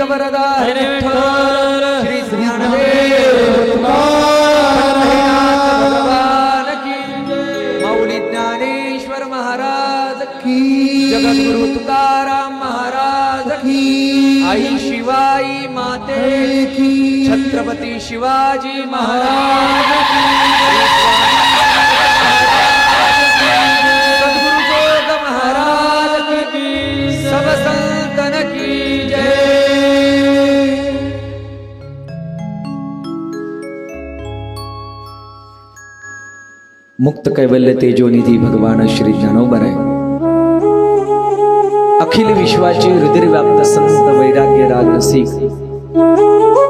वरदा हरे विठ्ठल श्री ज्ञानदेव भगवान की माऊली ज्ञानेश्वर महाराज की जगद्गुरु तुकाराम महाराज की आई शिवाई माते की छत्रपती शिवाजी महाराज की मुक्त कैवल्य तेजोनिधी भगवान श्री ज्ञानोबर आहे. अखिल विश्वाचे हृदय व्याप्त संत वैराग्य राग रसिक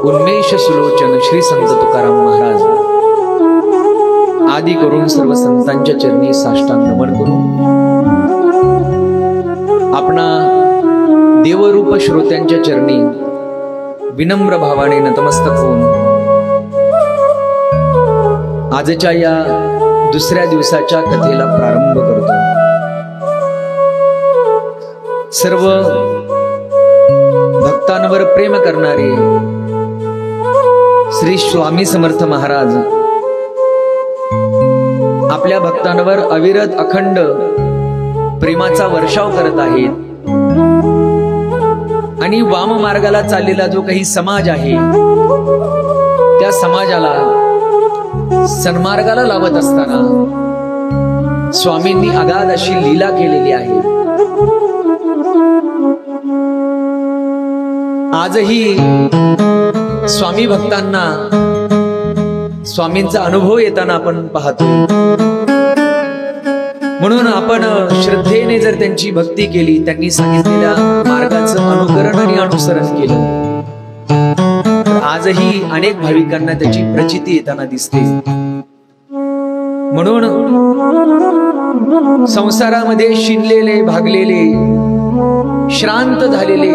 उन्मेष सुलोचन श्री संत तुकाराम महाराज आदी करून सर्व संतांच्या चरणी साष्टांग नमन करून आपणा देवरूप श्रोत्यांच्या चरणी विनम्र भावाने नतमस्तक होऊन आजच्या या दुसऱ्या दिवसाच्या कथेला प्रारंभ करतो. सर्व भक्तांवर प्रेम करणारे श्री स्वामी समर्थ महाराज आपल्या भक्तांवर अविरत अखंड प्रेमाचा वर्षाव करत आहेत आणि वाम मार्गाला चाललेला जो काही समाज आहे त्या समाजाला सन्मार्गाला लावत असताना स्वामींनी अगाध अशी लीला केलेली आहे. आजही स्वामी भक्तांना स्वामींचा अनुभव येताना आपण पाहतो. म्हणून आपण श्रद्धेने जर त्यांची भक्ती केली, त्यांनी सांगितलेल्या मार्गाचं अनुकरण आणि अनुसरण केलं, आजही अनेक भाविकांना त्याची प्रचिती येताना दिसते. म्हणून संसारामध्ये शिनलेले भागलेले श्रांत झालेले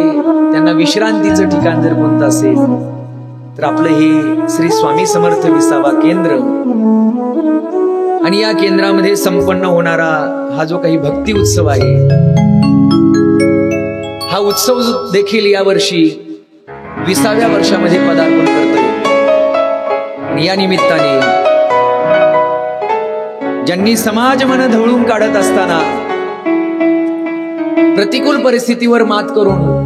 त्यांना विश्रांतीचं ठिकाण जर कोणतं असेल तर आपलं हे श्री स्वामी समर्थ विसावा केंद्र आणि या केंद्रामध्ये संपन्न होणारा हा जो काही भक्ती उत्सव आहे, हा उत्सव देखील या वर्षी 20व्या वर्षामध्ये पदार्पण करतोय. आणि या निमित्ताने ज्यांनी समाज मन ढवळून काढत असताना प्रतिकूल परिस्थितीवर मात करून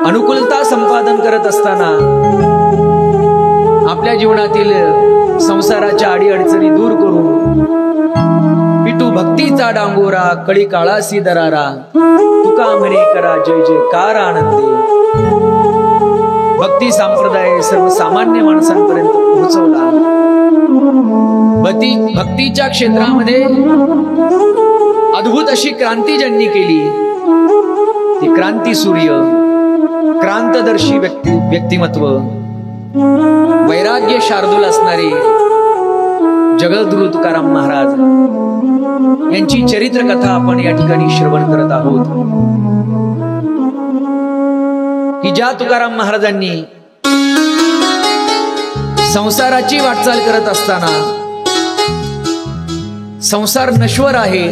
अनुकूलता संपादन करत असताना आपल्या जीवनातील संसाराच्या अडीअडचणी दूर करून पिटू भक्तीचा डांगोरा कळी काळासी दरारा तुका म्हणे करा जय जयकार आनंदे भक्ती संप्रदाय सर्वसामान्य माणसांपर्यंत पोहोचवला. भक्तीच्या क्षेत्रामध्ये अद्भुत अशी क्रांती ज्यांनी केली ती क्रांती सूर्य क्रांतदर्शी व्यक्तिमत्व वैराग्य शार्दूल असणारे जगद्गुरु तुकाराम महाराज यांची चरित्र कथा आपण या ठिकाणी श्रवण करत आहोत. की ज्या तुकाराम महाराजांनी संसाराची वाटचाल करत असताना संसार नश्वर आहे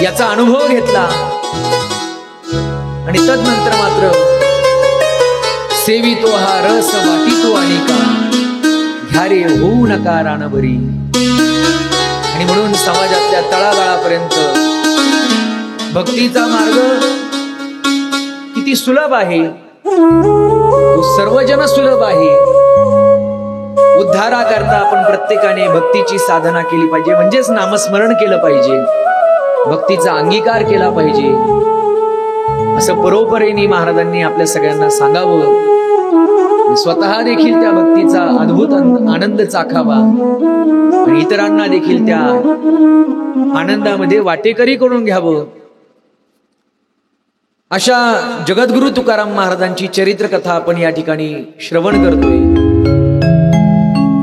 याचा अनुभव घेतला आणि तदनंतर मात्र सेवितो हा रस वाटितो अनेका घ्या रे होऊ नका रानभरी. आणि म्हणून समाजातल्या तळागाळापर्यंत भक्तीचा मार्ग किती सुलभ आहे, तो सर्वजन सुलभ आहे. उद्धाराकरता आपण प्रत्येकाने भक्तीची साधना केली पाहिजे, म्हणजेच नामस्मरण केलं पाहिजे, भक्तीचा अंगीकार केला पाहिजे असं परोपरीने महाराजांनी आपल्या सगळ्यांना सांगावं. स्वतः देखील त्या भक्तीचा अद्भुत आनंद चाखावा आणि इतरांना देखील त्या आनंदामध्ये वाटेकरी करून घ्यावं. अशा जगद्गुरु तुकाराम महाराजांची चरित्र कथा आपण या ठिकाणी श्रवण करतोय.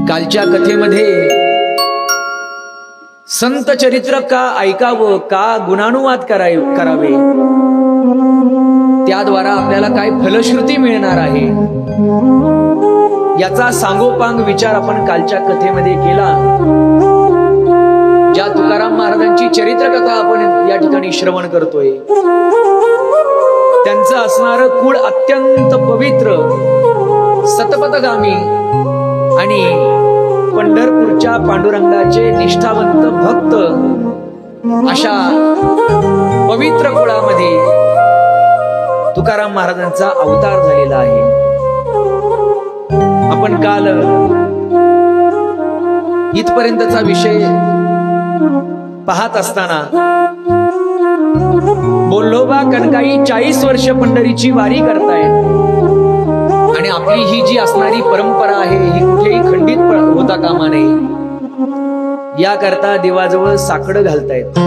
कालच्या कथेमध्ये संत चरित्र का ऐकावं, का गुणानुवाद करावे, त्याद्वारा आपल्याला काय फलश्रुती मिळणार आहे याचा सांगोपांग विचार आपण कालच्या कथेमध्ये केला. ज्या तुकाराम महाराजांची चरित्र कथा आपण या ठिकाणी श्रवण करतोय त्यांचं असणारं कुळ अत्यंत पवित्र, सतपथगामी आणि पंढरपूरच्या पांडुरंगाचे निष्ठावंत भक्त अशा पवित्र कुळामध्ये तुकाराम महाराजांचा अवतार झालेला आहे. आपण काल इथपर्यंतचा विषय पाहत असताना बोललो बा कणकाई 40 वर्ष पंढरीची वारी करतायत आणि आपली ही जी असणारी परंपरा आहे ही कुठेही खंडित होता कामा नये याकरता देवाजवळ साकडं घालतायत.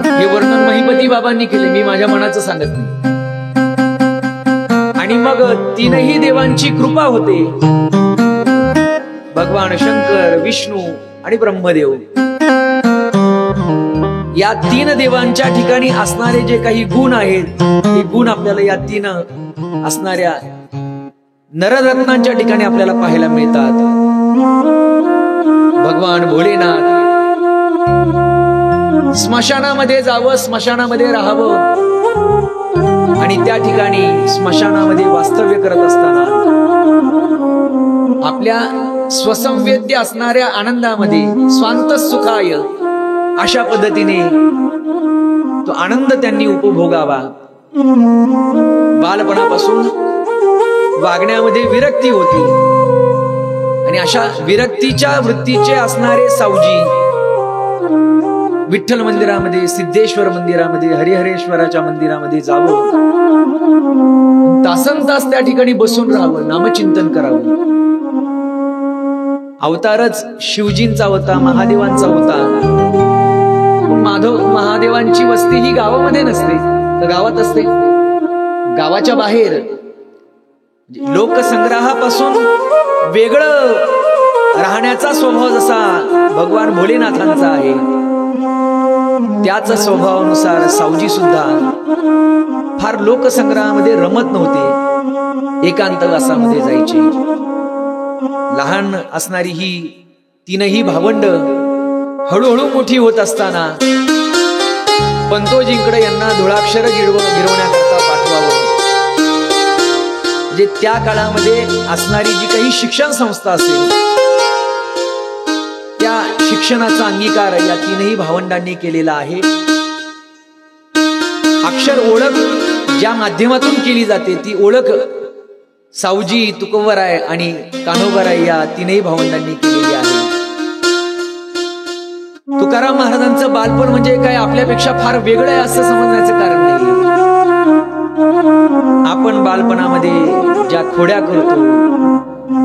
हे वर्णन महिपती बाबांनी केले, मी माझ्या मनाचं सांगत नाही. आणि मग तीनही देवांची कृपा होते, भगवान शंकर, विष्णू आणि ब्रह्मदेव. या 3 देवांच्या ठिकाणी असणारे जे काही गुण आहेत ते गुण आपल्याला या 3 असणाऱ्या नररत्नांच्या ठिकाणी आपल्याला पाहायला मिळतात. भगवान भोलेनाथ स्मशानामध्ये जावं, स्मशानामध्ये राहावं आणि त्या ठिकाणी स्मशानामध्ये वास्तव्य करत असताना आपल्या स्वसंवेद्य असणाऱ्या आनंदामध्ये स्वांत सुखाय अशा पद्धतीने तो आनंद त्यांनी उपभोगावा. बालपणापासून वागण्यामध्ये विरक्ती होती आणि अशा विरक्तीच्या वृत्तीचे असणारे सावजी विठ्ठल मंदिरामध्ये, सिद्धेश्वर मंदिरामध्ये, हरिहरेश्वराच्या मंदिरामध्ये जावं, तासनतास त्या ठिकाणी बसून राहावं, नामचिंतन करावं. अवतारच शिवजींचा होता, महादेवांचा होता. महादेवांची वस्ती ही गावामध्ये नसते तर गावात असते. गावाच्या बाहेर लोकसंग्रहापासून वेगळं राहण्याचा स्वभाव जसा भगवान भोलेनाथांचा आहे त्याच स्वभावानुसार सावजी सुद्धा फार लोकसंग्रहामध्ये रमत नव्हते, एकांतवासामध्ये जायचे. लहान असणारी ही 3ही भावंड हळूहळू मोठी होत असताना पंतोजींकडे यांना धुळाक्षर गिरवण्याकरता पाठवावं. म्हणजे त्या काळामध्ये असणारी जी काही शिक्षण संस्था असेल त्या शिक्षणाचा अंगीकार या 3ही भावंडांनी केलेला आहे. अक्षर ओळख ज्या माध्यमातून केली जाते ती ओळख सावजी, तुकोबराय आणि कान्होबराय या 3ही भावंडांनी केलेली आहे. तुकाराम महाराजांचं बालपण म्हणजे काय आपल्यापेक्षा फार वेगळं आहे असं समजण्याचं कारण नाही. आपण बालपणामध्ये ज्या खोड्या करतो,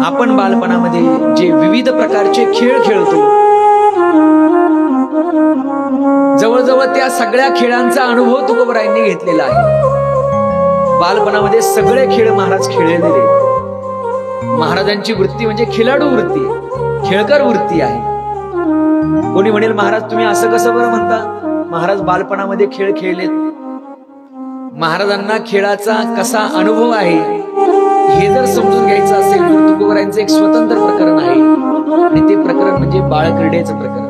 आपण बालपणामध्ये जे विविध प्रकारचे खेळ खेळतो, जवळजवळ त्या सगळ्या खेळांचा अनुभव तुकोबरायांनी घेतलेला आहे. बालपणामध्ये सगळे खेळ महाराज खेळलेले. महाराजांची वृत्ती म्हणजे खिलाडू वृत्ती, खेळकर वृत्ती आहे. कोणी म्हणेल महाराज तुम्ही असं कसं बरं म्हणता, महाराज बालपणामध्ये खेळ खेळलेत. महाराजांना खेळाचा कसा अनुभव आहे हे जर समजून घ्यायचं असेल तर तुकोबरायांचं एक स्वतंत्र प्रकरण आहे आणि ते प्रकरण म्हणजे बाळक्रीडेचं प्रकरण.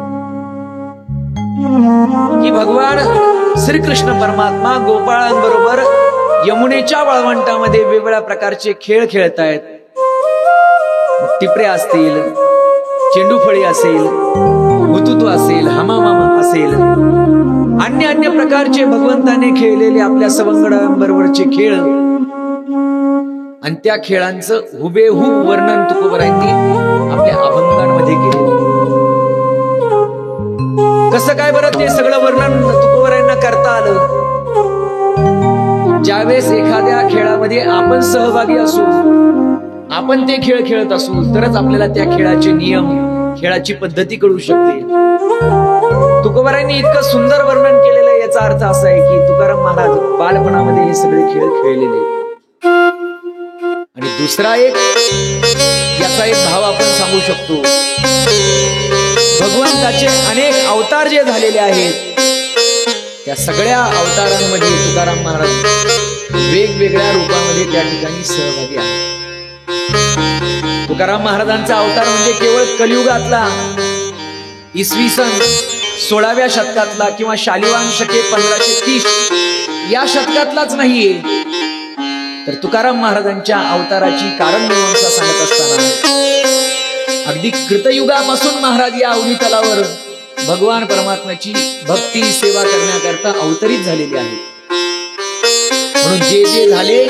की भगवान श्रीकृष्ण परमात्मा गोपाळांबरोबर यमुनेच्या वाळवंटामध्ये वेगवेगळ्या प्रकारचे खेळ खेळतायत. टिपरे असतील, चेंडूफळी असेल, हुतुतू असेल, हामामामा असेल, अन्य प्रकारचे भगवंताने खेळलेले आपल्या सवंगडांबरोबरचे खेळ आणि त्या खेळांचं हुबेहूब वर्णन तुकोबरायांनी आपल्या अभंगांमध्ये केले. कसं काय बरं ते सगळं वर्णन तुकोबरायांना करता आलं? ज्यावेळेस एखाद्या खेळामध्ये आपण सहभागी असू, आपण ते खेळ खेळत असू तरच आपल्याला त्या खेळाचे नियम, खेळाची पद्धती कळू शकते. तुकोबरायांनी इतकं सुंदर वर्णन केलेलं आहे, याचा अर्थ असा आहे की तुकाराम महाराज बालपणामध्ये हे सगळे खेळ खेळलेले. आणि दुसरा याचा एक भाव आपण सांगू शकतो, भगवंताचे अनेक अवतार जे झालेले आहेत त्या सगळ्या अवतारांमध्ये तुकाराम महाराज वेगवेगळ्या रूपामध्ये त्या ठिकाणी सहभागी आहेत. तुकाराम महाराजांचा अवतार म्हणजे केवळ कलियुगातला इसवी सन 16व्या शतकातला किंवा शालिवान शके 1530 या शतकातलाच नाहीये, तर तुकाराम महाराजांच्या अवताराची कारणमीमांसा सांगत असताना अगदी कृतयुगापासून महाराज या अवनी तलावर भगवान परमात्म्याची भक्ती सेवा करण्याकरता अवतरित झालेले आहेत. म्हणून जे जे झाले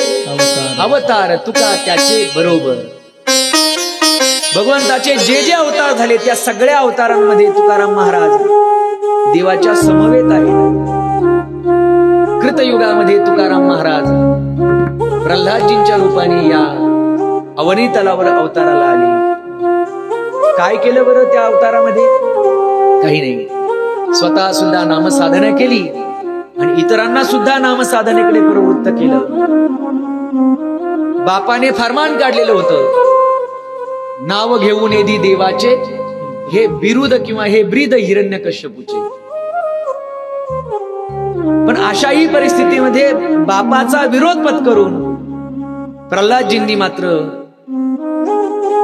अवतार तुका त्याचे बरोबर. भगवंताचे जे जे अवतार झाले त्या सगळ्या अवतारांमध्ये तुकाराम महाराज देवाच्या समवेत आहेत. कृतयुगामध्ये तुकाराम महाराज प्रल्हादजींच्या रूपाने या अवनी तलावर अवताराला आले. काय केलं बरं त्या अवतारामध्ये? काही नाही, स्वतः सुद्धा नामसाधना केली आणि इतरांना सुद्धा नामसाधनेकडे प्रवृत्त केलं. बापाने फरमान काढलेलं होतं, नाव घेऊन येदी देवाचे हे बिरुद किंवा हे ब्रीद हिरण्यकश्यपूचे. पण अशाही परिस्थितीमध्ये बापाचा विरोध पत्करून प्रल्हादजींनी मात्र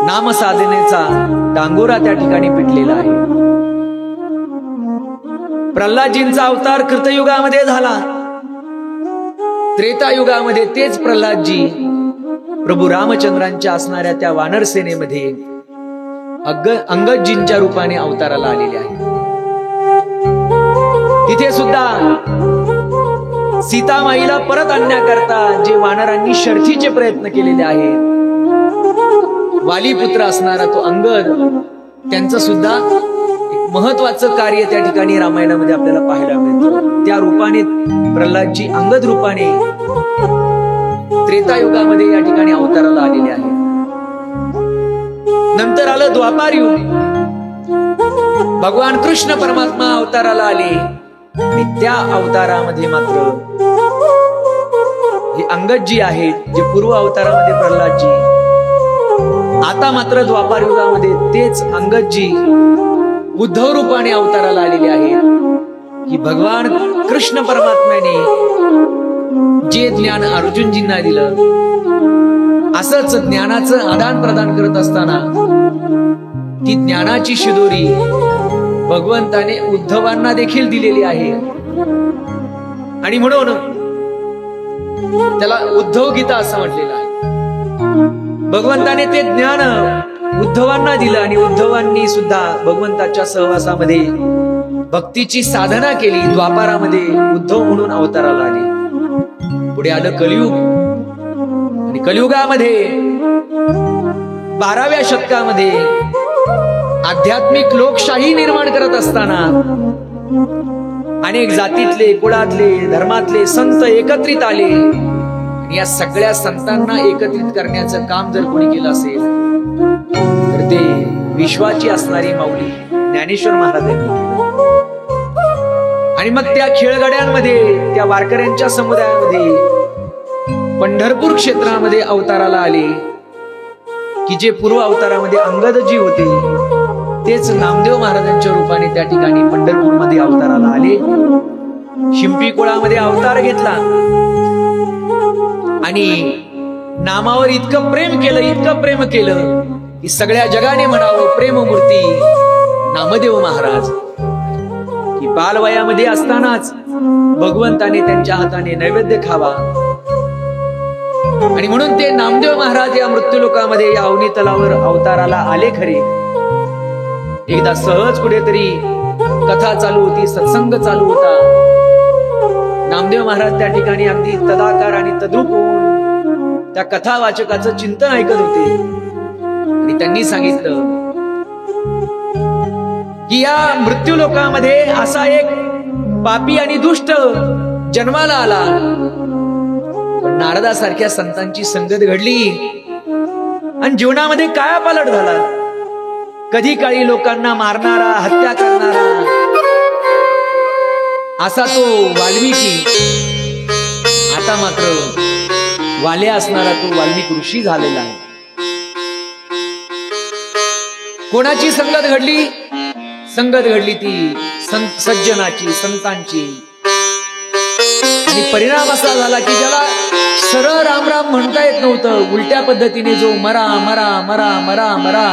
नामसाधनेचा डांगोरा त्या ठिकाणी पिटलेला आहे. प्रल्हादजींचा अवतार कृतयुगामध्ये झाला. त्रेतायुगामध्ये तेच प्रल्हादजी प्रभू रामचंद्रांच्या असणाऱ्या त्या वानर सेनेमध्ये अंगदजींच्या रूपाने अवताराला आलेले आहे. तिथे सुद्धा सीतामाईला परत आणण्याकरता जे वानरांनी शर्थीचे प्रयत्न केलेले आहेत, वालीपुत्र असणारा तो अंगद, त्यांचं सुद्धा महत्वाचं कार्य त्या ठिकाणी रामायणामध्ये आपल्याला पाहायला मिळतं. त्या रूपाने प्रल्हादजी अंगद रूपाने त्रेतायुगामध्ये या ठिकाणी अवताराला आलेले आहे. नंतर आलं द्वापार युग. भगवान कृष्ण परमात्मा अवताराला आले आणि त्या अवतारामध्ये मात्र हे अंगदजी आहेत, जे पूर्व अवतारामध्ये प्रल्हादजी, आता मात्र द्वापार युगामध्ये तेच अंगदजी उद्धव रूपाने अवताराला आलेले आहेत. की भगवान कृष्ण परमात्म्याने जे ज्ञान अर्जुनजींना दिलं, असंच ज्ञानाचं आदान प्रदान करत असताना ती ज्ञानाची शिदोरी भगवंताने उद्धवांना देखील दिलेली आहे. आणि म्हणून त्याला उद्धव गीता असं म्हटलेलं आहे. भगवंताने ते ज्ञान उद्धवांना दिलं आणि उद्धवांनी सुद्धा भगवंताच्या सहवासामध्ये भक्तीची साधना केली. द्वापारामध्ये उद्धव म्हणून अवताराला आले. पुढे आलं कलियुग आणि कलियुगामध्ये 12व्या शतकामध्ये आध्यात्मिक लोकशाही निर्माण करत असताना अनेक जातीतले, कुळातले, धर्मातले संत एकत्रित आले. या सगळ्या संतांना एकत्रित करण्याचं काम जर कोणी केलं असेल तर ते विश्वाची असणारी माऊली ज्ञानेश्वर महाराजांनी केलं. आणि मग त्या खेळगड्यांमध्ये, त्या वारकऱ्यांच्या समुदायामध्ये पंढरपूर क्षेत्रामध्ये अवताराला आले की जे पूर्व अवतारामध्ये अंगदजी होते तेच नामदेव महाराजांच्या रूपाने त्या ठिकाणी पंढरपूरमध्ये अवताराला आले. शिंपी कुळामध्ये अवतार घेतला आणि नामावर इतकं प्रेम केलं की सगळ्या जगाने म्हणावं प्रेममूर्ती नामदेव महाराज. की बालवयामध्ये असतानाच भगवंताने त्यांच्या हाताने नैवेद्य खावा आणि म्हणून ते नामदेव महाराज या मृत्यूलोकामध्ये या अवनी तलावर अवताराला आले खरे. एकदा सहज कुठेतरी कथा चालू होती, सत्संग चालू होता. नामदेव महाराज त्या ठिकाणी अगदी तदाकार आणि तद्रूप होऊन त्या कथा वाचकाचं चिंतन ऐकत होते आणि त्यांनी सांगितलं की या मृत्यूलोकामध्ये असा एक पापी आणि दुष्ट जन्माला आला, पण नारदासारख्या संतांची संगत घडली आणि जीवनामध्ये कायापालट झाला. कधी काळी लोकांना मारणारा, हत्या करणारा असा तो वाल्मिकी, आता मात्र वाले असणारा तो वाल्मिकी ऋषी झालेला आहे. कोणाची संगत घडली? संगत घडली ती सज्जनाची, संतांची. आणि परिणाम असा झाला की ज्याला सरळ राम राम म्हणता येत नव्हतं, उलट्या पद्धतीने जो मरा मरा मरा मरा मरा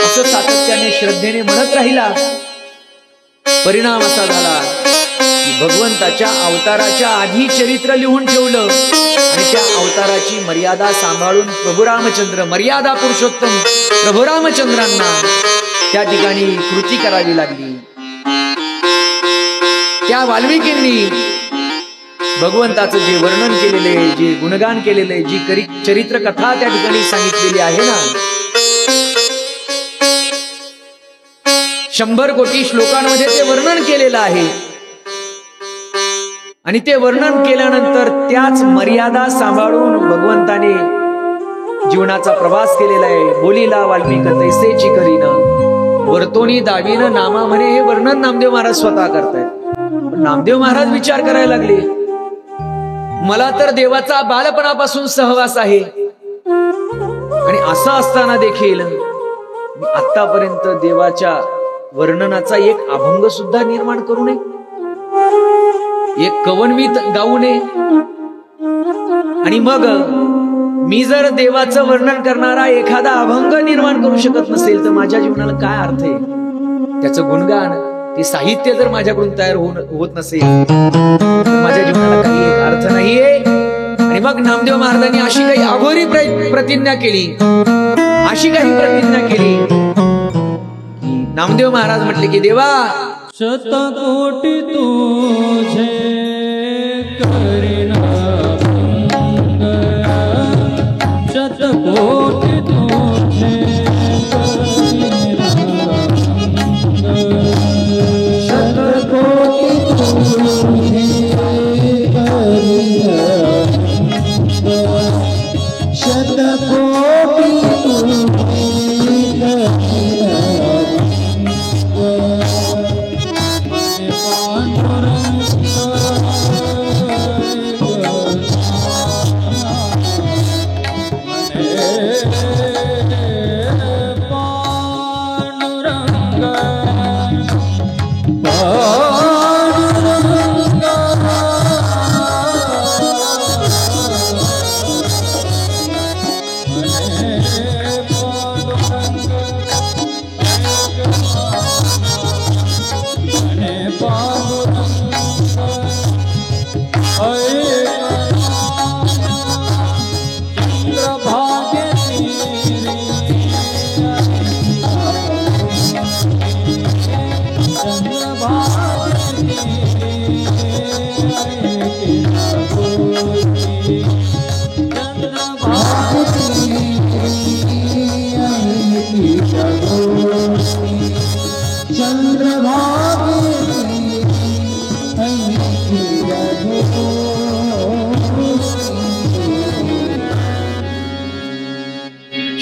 असं सातत्याने श्रद्धेने म्हणत राहिला, परिणाम असा झाला की भगवंताच्या अवताराच्या आधी चरित्र लिहून ठेवलं आणि त्या अवताराची मर्यादा सांभाळून प्रभू रामचंद्र, मर्यादा पुरुषोत्तम प्रभू रामचंद्रांना त्या ठिकाणी कृती करावी लागली. त्या वाल्मिकींनी भगवंताचं जे वर्णन केलेले, जे गुणगान केलेले, जी चरित्र कथा त्या ठिकाणी सांगितलेली आहे ना, 100 कोटी श्लोकांमध्ये ते वर्णन केलेलं आहे. आणि ते वर्णन केल्यानंतर त्याच मर्यादा सांभाळून भगवंताने जीवनाचा प्रवास केलेला आहे. बोलीला वाल्मिक तैसेची करीन, वर्तोनी दावीन नामा म्हणे, हे वर्णन नामदेव महाराज स्वतः करतायत. नामदेव महाराज विचार करायला लागले, मला तर देवाचा बालपणापासून सहवास आहे आणि असं असताना देखील आतापर्यंत देवाच्या वर्णनाचा एक अभंग सुद्धा निर्माण करू नये, एक कवनवीत गाऊ नये. आणि मग मी जर देवाचं वर्णन करणारा एखादा अभंग निर्माण करू शकत नसेल तर माझ्या जीवनाला काय अर्थ आहे? त्याचं गुणगान, ते साहित्य जर माझ्याकडून तयार होत नसेल तर माझ्या जीवनाला काही एक अर्थ नाहीये. आणि मग नामदेव महाराजांनी अशी काही अघोरी प्रतिज्ञा केली, अशी काही प्रतिज्ञा केली. नामदेव महाराज म्हटले की देवा, शतकोटी तुझे करीन अभंग, शतकोटी तुझे करीन अभंग, शतकोटी तुझे करीन अभंग, शतकोटी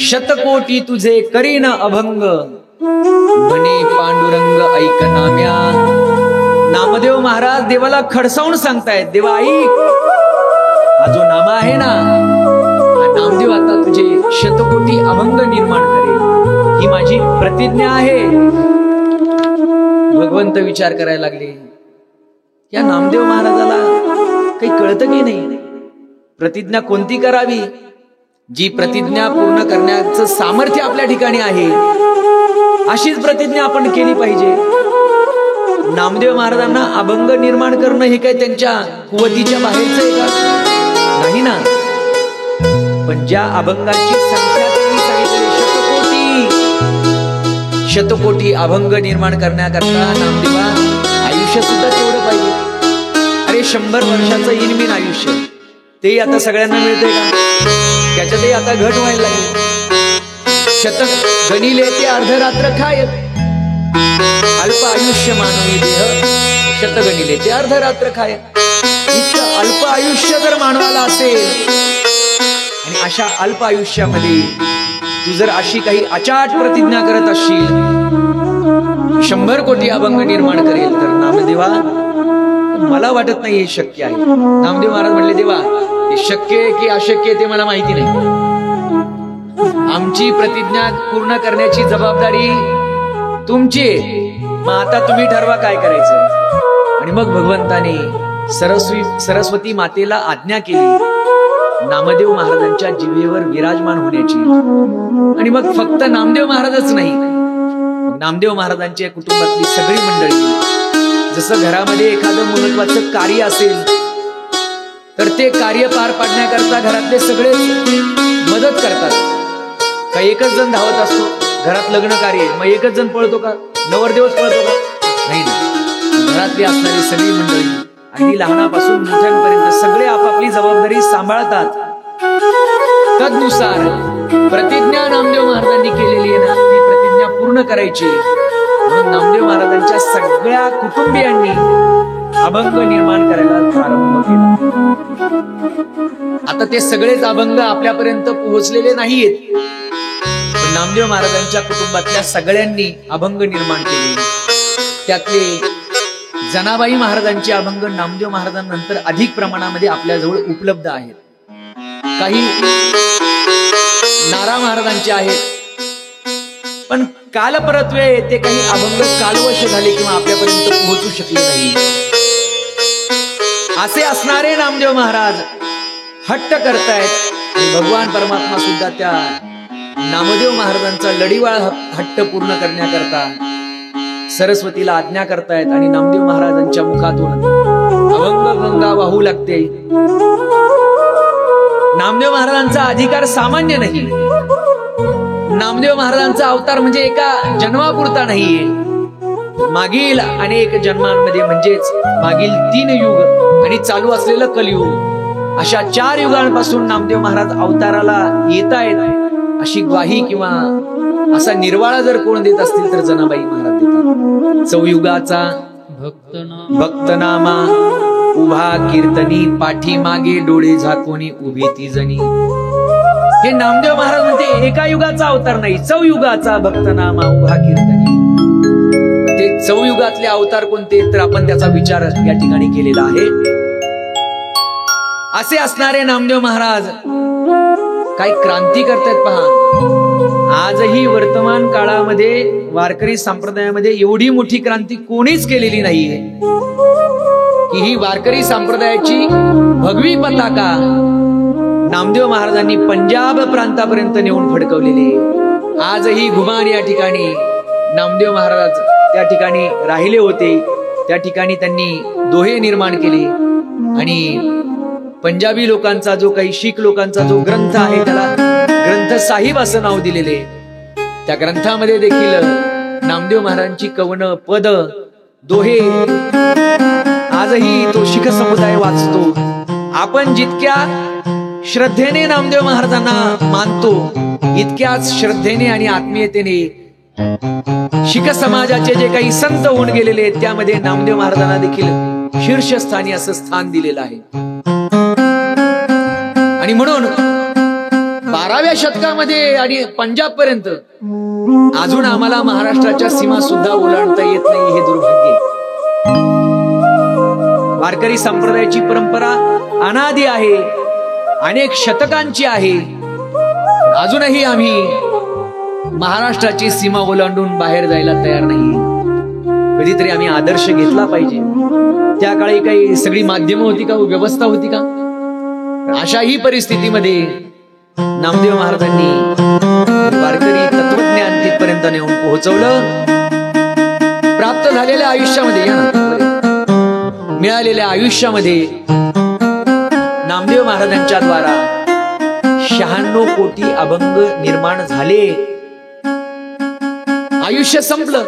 शतकोटी तुझे करीन अभंग, म्हणे पांडुरंग ऐक नाम्या. नामदेव महाराज देवाला खडसावून सांगतायत, देवा ऐक, हा जो नामा आहे ना, हा नामदेव आता तुझे शतकोटी अभंग निर्माण करेल, ही माझी प्रतिज्ञा आहे. भगवंत विचार करायला लागले, या नामदेव महाराजाला काही कळतं की नाही, प्रतिज्ञा कोणती करावी, जी प्रतिज्ञा पूर्ण करण्याचं सामर्थ्य आपल्या ठिकाणी आहे अशीच प्रतिज्ञा आपण केली पाहिजे. नामदेव महाराजांना अभंग निर्माण करणं हे काय त्यांच्या कुवतीच्या बाहेरचं आहे का? नाही ना. पण ज्या अभंगाची संख्या त्यांनी सांगितली, शतकोटी अभंग निर्माण करण्याकरता नामदेवा आयुष्य सुद्धा तेवढं पाहिजे. अरे 100 वर्षाचं इनमिन आयुष्य, ते आता सगळ्यांना मिळतंय का? त्याच्यातही आता घट व्हायला लागली. शतक गणिले ते अर्धरात्र खाय, अल्प आयुष्य मानवी देह, शतगणिले ते अर्धरात्र खाय. इतकं अल्प आयुष्य जर मानवाला असेल आणि अशा अल्प आयुष्यामध्ये तू जर अशी काही अचाट प्रतिज्ञा करत असशील, 100 कोटी अभंग निर्माण करेल, तर नामदेवा मला वाटत नाही हे शक्य आहे. नामदेव महाराज म्हणले, देवा हे शक्य आहे की अशक्य आहे ते मला माहिती नाही, आमची प्रतिज्ञा पूर्ण करण्याची जबाबदारी तुमची, मग आता तुम्ही ठरवा काय करायचं. आणि मग भगवंताने सरस्वती मातेला आज्ञा केली नामदेव महाराजांच्या जिभेवर विराजमान होण्याची. आणि मग फक्त नामदेव महाराजच नाही, नामदेव महाराजांच्या कुटुंबातली सगळी मंडळी जसं घरामध्ये एखादं महत्वाचं कार्य असेल तर ते कार्य पार पाडण्याकरता घरातले सगळे मदत करतात. का एकच जण धावत असतो? घरात लग्न कार्य आहे, मग एकच जण पळतो का? नवरदेवच पळतो का? नाही ना. घरातली असणारी सगळी मंडळी अगदी लहानापासून मोठ्यांपर्यंत सगळे आपापली जबाबदारी सांभाळतात. तदनुसार प्रतिज्ञा नामदेव महाराजांनी केलेली आहे ना, ती प्रतिज्ञा पूर्ण करायची. म्हणून नामदेव महाराजांच्या सगळ्या कुटुंबियांनी अभंग निर्माण करायला प्रारंभ केला. आता ते सगळेच अभंग आपल्यापर्यंत पोहोचलेले नाहीयेत, पण नामदेव महाराजांच्या कुटुंबातल्या सगळ्यांनी अभंग निर्माण केले. त्यातले जनाबाई महाराजांचे अभंग नामदेव महाराजांनंतर अधिक प्रमाणामध्ये आपल्याजवळ उपलब्ध आहेत. काही नारा महाराजांचे आहेत, पण कालपरत्वे ते काही अभंग कालवश झाले किंवा आपल्यापर्यंत पोहोचू शकले नाही. असे असणारे नामदेव महाराज हट्ट करतायत आणि भगवान परमात्मा सुद्धा त्या नामदेव महाराजांचा लढीवाळ हट्ट पूर्ण करण्याकरता सरस्वतीला आज्ञा करतायत आणि नामदेव महाराजांच्या मुखातून अभंग गंगा वाहू लागते. नामदेव महाराजांचा अधिकार सामान्य नाही. नामदेव महाराजांचा अवतार म्हणजे एका जन्मापुरता नाहीये. मागील अनेक जन्मांमध्ये म्हणजेच मागील 3 युग आणि चालू असलेलं कलियुग अशा 4 युगांपासून नामदेव महाराज अवताराला येत आहेत अशी ग्वाही किंवा असा निर्वाळा जर कोण देत असतील तर जनाबाई महाराज देतात. चौयुगाचा भक्तनामा उभा कीर्तनी पाठी मागे डोळे झाकोनी उभी ती जणी. हे नामदेव महाराज म्हणते एका युगाचा अवतार नाही, चौयुगाचा भक्तनामा उभा कीर्तनी. ते चौयुगातले अवतार कोणते तर आपण त्याचा विचार या ठिकाणी केलेला आहे. असे असणारे नामदेव महाराज काही क्रांती करतायत पहा. आजही वर्तमान काळामध्ये वारकरी संप्रदायामध्ये एवढी मोठी क्रांती कोणीच केलेली नाहीये की ही वारकरी संप्रदायाची भगवी पताका नामदेव महाराजांनी पंजाब प्रांतापर्यंत नेऊन फडकवलेली. आजही घुमान या ठिकाणी नामदेव महाराज त्या ठिकाणी राहिले होते. त्या ठिकाणी त्यांनी दोहे निर्माण केले आणि पंजाबी लोकांचा जो काही शीख लोकांचा जो ग्रंथ आहे त्याला ग्रंथ साहिब असं नाव दिलेले. त्या ग्रंथामध्ये देखील नामदेव महाराजांची कवन पद दोहे आजही तो शीख समुदाय वाचतो. आपण जितक्या श्रद्धेने नामदेव महाराजांना मानतो इतक्याच श्रद्धेने आणि आत्मीयतेने शीख समाजाचे जे काही संत होऊन गेलेले आहेत त्यामध्ये नामदेव महाराजांना देखील शीर्षस्थानी असं स्थान दिलेलं आहे. आणि म्हणून 12व्या शतकामध्ये आणि पंजाब पर्यंत अजून आम्हाला महाराष्ट्राच्या सीमा सुद्धा ओलांडता येत नाही, हे दुर्भाग्य. वारकरी संप्रदायाची परंपरा अनादी आहे, अनेक शतकांची आहे. अजूनही आम्ही महाराष्ट्राची सीमा ओलांडून बाहेर जायला तयार नाही. कधीतरी आम्ही आदर्श घेतला पाहिजे. त्या काळी काही सगळी माध्यमं होती का, व्यवस्था होती का? अशाही परिस्थितीमध्ये नामदेव महाराजांनी वारकरी तत्वज्ञान तिथपर्यंत नेऊन पोहोचवलं. प्राप्त झालेल्या आयुष्यामध्ये मिळालेल्या आयुष्यामध्ये नामदेव महाराजांच्या द्वारा 96 कोटी अभंग निर्माण झाले. आयुष्य संपलं,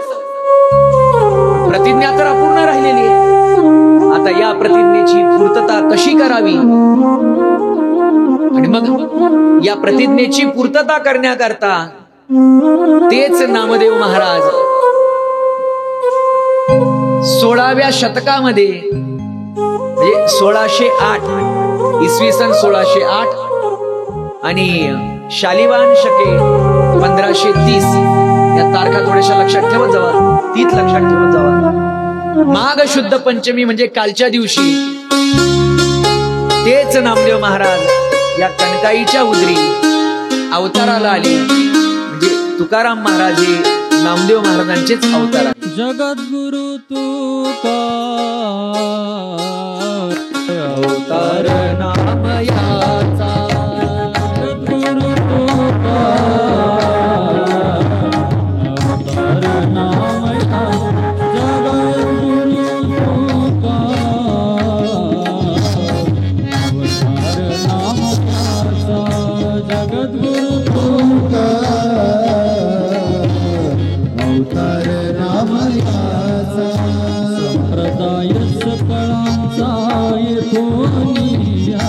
प्रतिज्ञा तर अपूर्ण राहिलेली आहे. आता या प्रतिज्ञेची पूर्तता कशी करावी आणि मग या प्रतिज्ञेची पूर्तता करण्याकरता तेच नामदेव महाराज 16व्या शतकामध्ये म्हणजे 1608 इसवी सन 1608 आणि शालिवान शके 1530 या तारखा थोड्याशा लक्षात ठेवत जावा, तीच लक्षात ठेवत जावा. माघ शुद्ध पंचमी म्हणजे कालच्या दिवशी तेच नामदेव महाराज या कनकाईच्या उदरी अवताराला आले. म्हणजे तुकाराम महाराज हे नामदेव महाराजांचेच अवतार आहे. जगद्गुरु तुका अवतार नामयाचा, जगद्गुरु तुका अवतार नामयाचा, जगद्गुरु संप्रदाय सकळांचा येथोनिया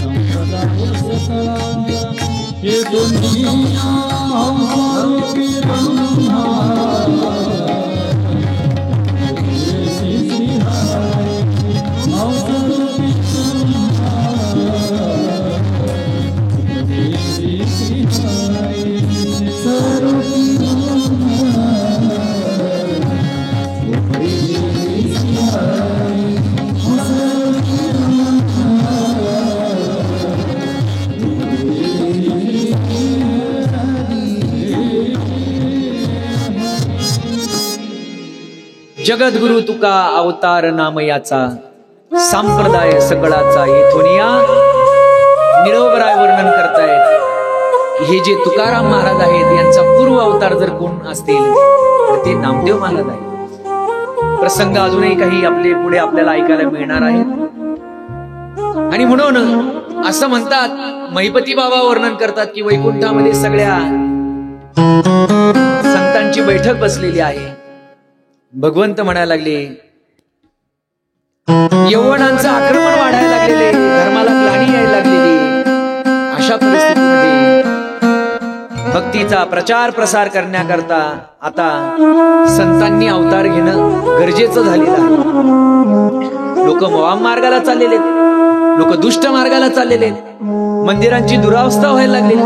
संप्रदाय सकळांचा येथोनिया आरोपी ब्रह्मा श्री श्री हरे अवसरूपी श्री श्री हरे स्वरूपी जगद्गुरु तुका अवतार नाम याचा संप्रदाय सकळाचा येथोनिया. निळवराय वर्णन करतायत हे जे तुकाराम महाराज आहेत यांचा पूर्व अवतार जर कोण असतील तर ते नामदेव महाराज आहेत. प्रसंग अजूनही काही आपले पुढे आपल्याला ऐकायला मिळणार आहेत. आणि म्हणून असं म्हणतात, महिपती बाबा वर्णन करतात की वैकुंठामध्ये सगळ्या संतांची बैठक बसलेली आहे. भगवंत म्हणायला लागले, यौवनांचं आक्रमण वाढायला लागलेले, धर्माला ग्लानी यायला लागलेली. अशा परिस्थितीमध्ये भक्तीचा प्रचार प्रसार करण्याकरता आता संतांनी अवतार घेणं गरजेचं झालेलं आहे. लोक वाम मार्गाला चाललेले, लोक दुष्ट मार्गाला चाललेले, मंदिरांची दुरावस्था व्हायला लागलेली.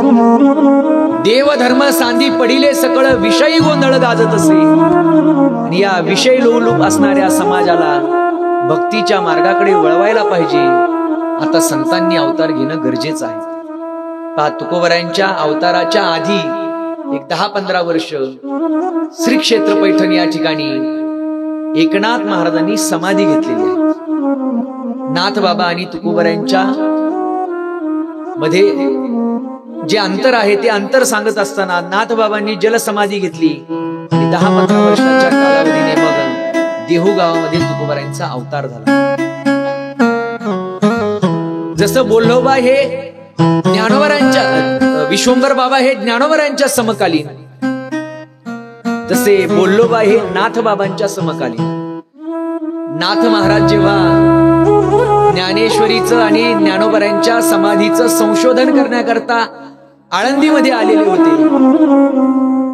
देव धर्म सांधी पडिले सकळ विषयी गोंधळ गाजत असे. आणि या विषय लोलूप असणाऱ्या समाजाला भक्तीच्या मार्गाकडे वळवायला पाहिजे. आता संतांनी अवतार घेणं गरजेचं आहे. पहा, तुकोबरायांच्या अवताराच्या आधी एक 10-15 वर्ष श्री क्षेत्र पैठण या ठिकाणी एकनाथ महाराजांनी समाधी घेतलेली आहे. नाथ बाबा आणि तुकोबरायांच्या मध्ये जे अंतर आहे ते अंतर सांगत असताना नाथ बाबांनी जलसमाधी घेतली आणि 10-15 वर्षाच्या कालावधीने मग देहू गावामध्ये तुकोबरायांचा अवतार झाला. जसं बोल्होबा हे ज्ञानोबरांच्या, विश्वंभर बाबा हे ज्ञानोबरांच्या समकालीन, तसे बोल्होबा हे नाथ बाबांच्या समकालीन. नाथ महाराज जेव्हा ज्ञानेश्वरीचं आणि ज्ञानोबरांच्या समाधीचं संशोधन करण्याकरता आळंदीमध्ये आलेले होते,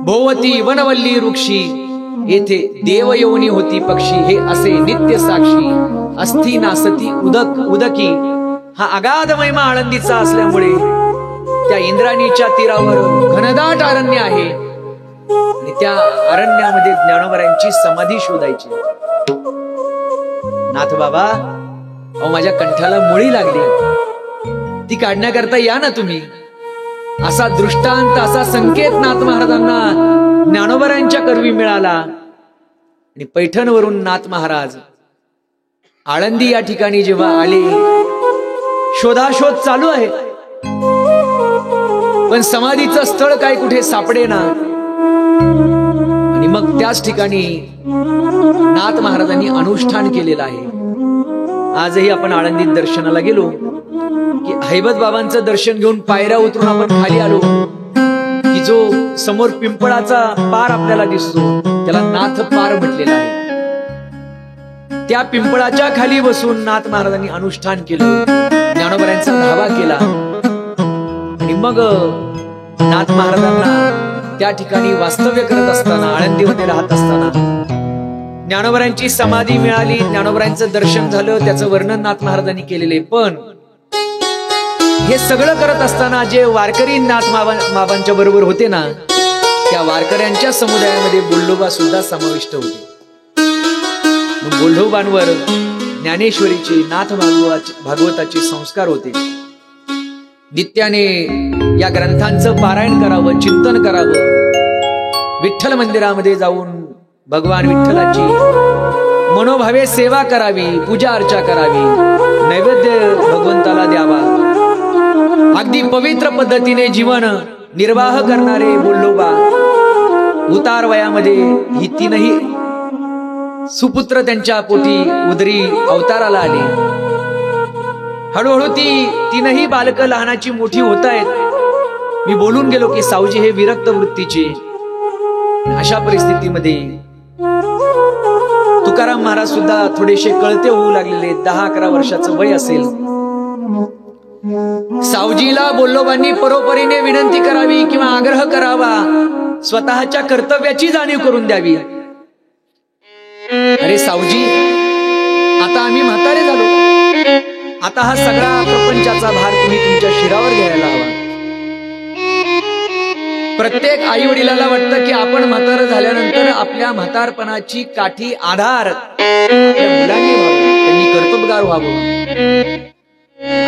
भोवती वनवल्ली वृक्षी येथे देवयोनी होती पक्षी, हे असे नित्य साक्षी अस्थि नासती उदकी. हा अगाध महिमा आळंदीचा असल्यामुळे त्या इंद्राणीच्या तीरावर घनदाट अरण्य आहे आणि त्या अरण्यामध्ये ज्ञानोबरांची समाधी शोधायची. नाथ बाबा, अहो माझ्या कंठाला मुळी लागली, ती काढण्याकरता या ना तुम्ही. असा दृष्टांत, असा संकेत नाथ महाराजांना ज्ञानोबरांच्या करवी मिळाला. आणि पैठणवरून नाथ महाराज आळंदी या ठिकाणी जेव्हा आले, शोधाशोध चालू आहे पण समाधीचं स्थळ काय कुठे सापडेना. आणि मग त्याच ठिकाणी नाथ महाराजांनी अनुष्ठान केलेलं आहे. आजही आपण आळंदीत दर्शनाला गेलो की हैबत बाबांचं दर्शन घेऊन पायऱ्या उतरून आपण खाली आलो की जो समोर पिंपळाचा पार आपल्याला दिसतो त्याला नाथ पार म्हटलेला आहे. त्या पिंपळाच्या खाली बसून नाथ महाराजांनी अनुष्ठान केलं, ज्ञानोबरांचा धावा केला. आणि मग नाथ महाराजांना त्या ठिकाणी वास्तव्य करत असताना, आळंदीमध्ये राहत असताना ज्ञानोबरांची समाधी मिळाली, ज्ञानोबरांचं दर्शन झालं, त्याचं वर्णन नाथ महाराजांनी केलेले. पण हे सगळं करत असताना जे वारकरी नाथ बाबांच्या बरोबर होते ना, त्या वारकऱ्यांच्या समुदायामध्ये बोल्होबा सुद्धा समाविष्ट होते. बोल्होबांवर ज्ञानेश्वरीचे, नाथ भागवताचे संस्कार होते. नित्याने या ग्रंथांचं पारायण करावं, चिंतन करावं, विठ्ठल मंदिरामध्ये जाऊन भगवान विठ्ठलाची मनोभावे सेवा करावी, पूजा अर्चा करावी, नैवेद्य भगवंताला द्यावा. अगदी पवित्र पद्धतीने जीवन निर्वाह करणारे बोल्होबा उतार वयामध्ये ही तीनही सुपुत्र त्यांच्या पोटी उदरी अवताराला आले. हळूहळू ती तीनही बालकं लहानाची मोठी होत आहेत. मी बोलून गेलो की सावजी हे विरक्त वृत्तीचे, अशा परिस्थितीमध्ये तुकाराम महाराज सुद्धा थोडेसे कळते होऊ लागलेले, 10-11 वर्षाचं वय असेल. सावजीला बोल्लोबांनी परोपरीने विनंती करावी किंवा आग्रह करावा, स्वतःच्या कर्तव्याची जाणीव करून द्यावी. अरे सावजी, आता आम्ही म्हातारे झालो, आता हा सगळा प्रपंचाचा भार तुम्ही तुमच्या शिरावर घ्यायला हवा. प्रत्येक आई वडिलाला वाटतं की आपण म्हातार झाल्यानंतर आपल्या म्हातारपणाची काठी आधार आपल्या मुलांनी व्हावं, त्यांनी कर्तबगार व्हावं.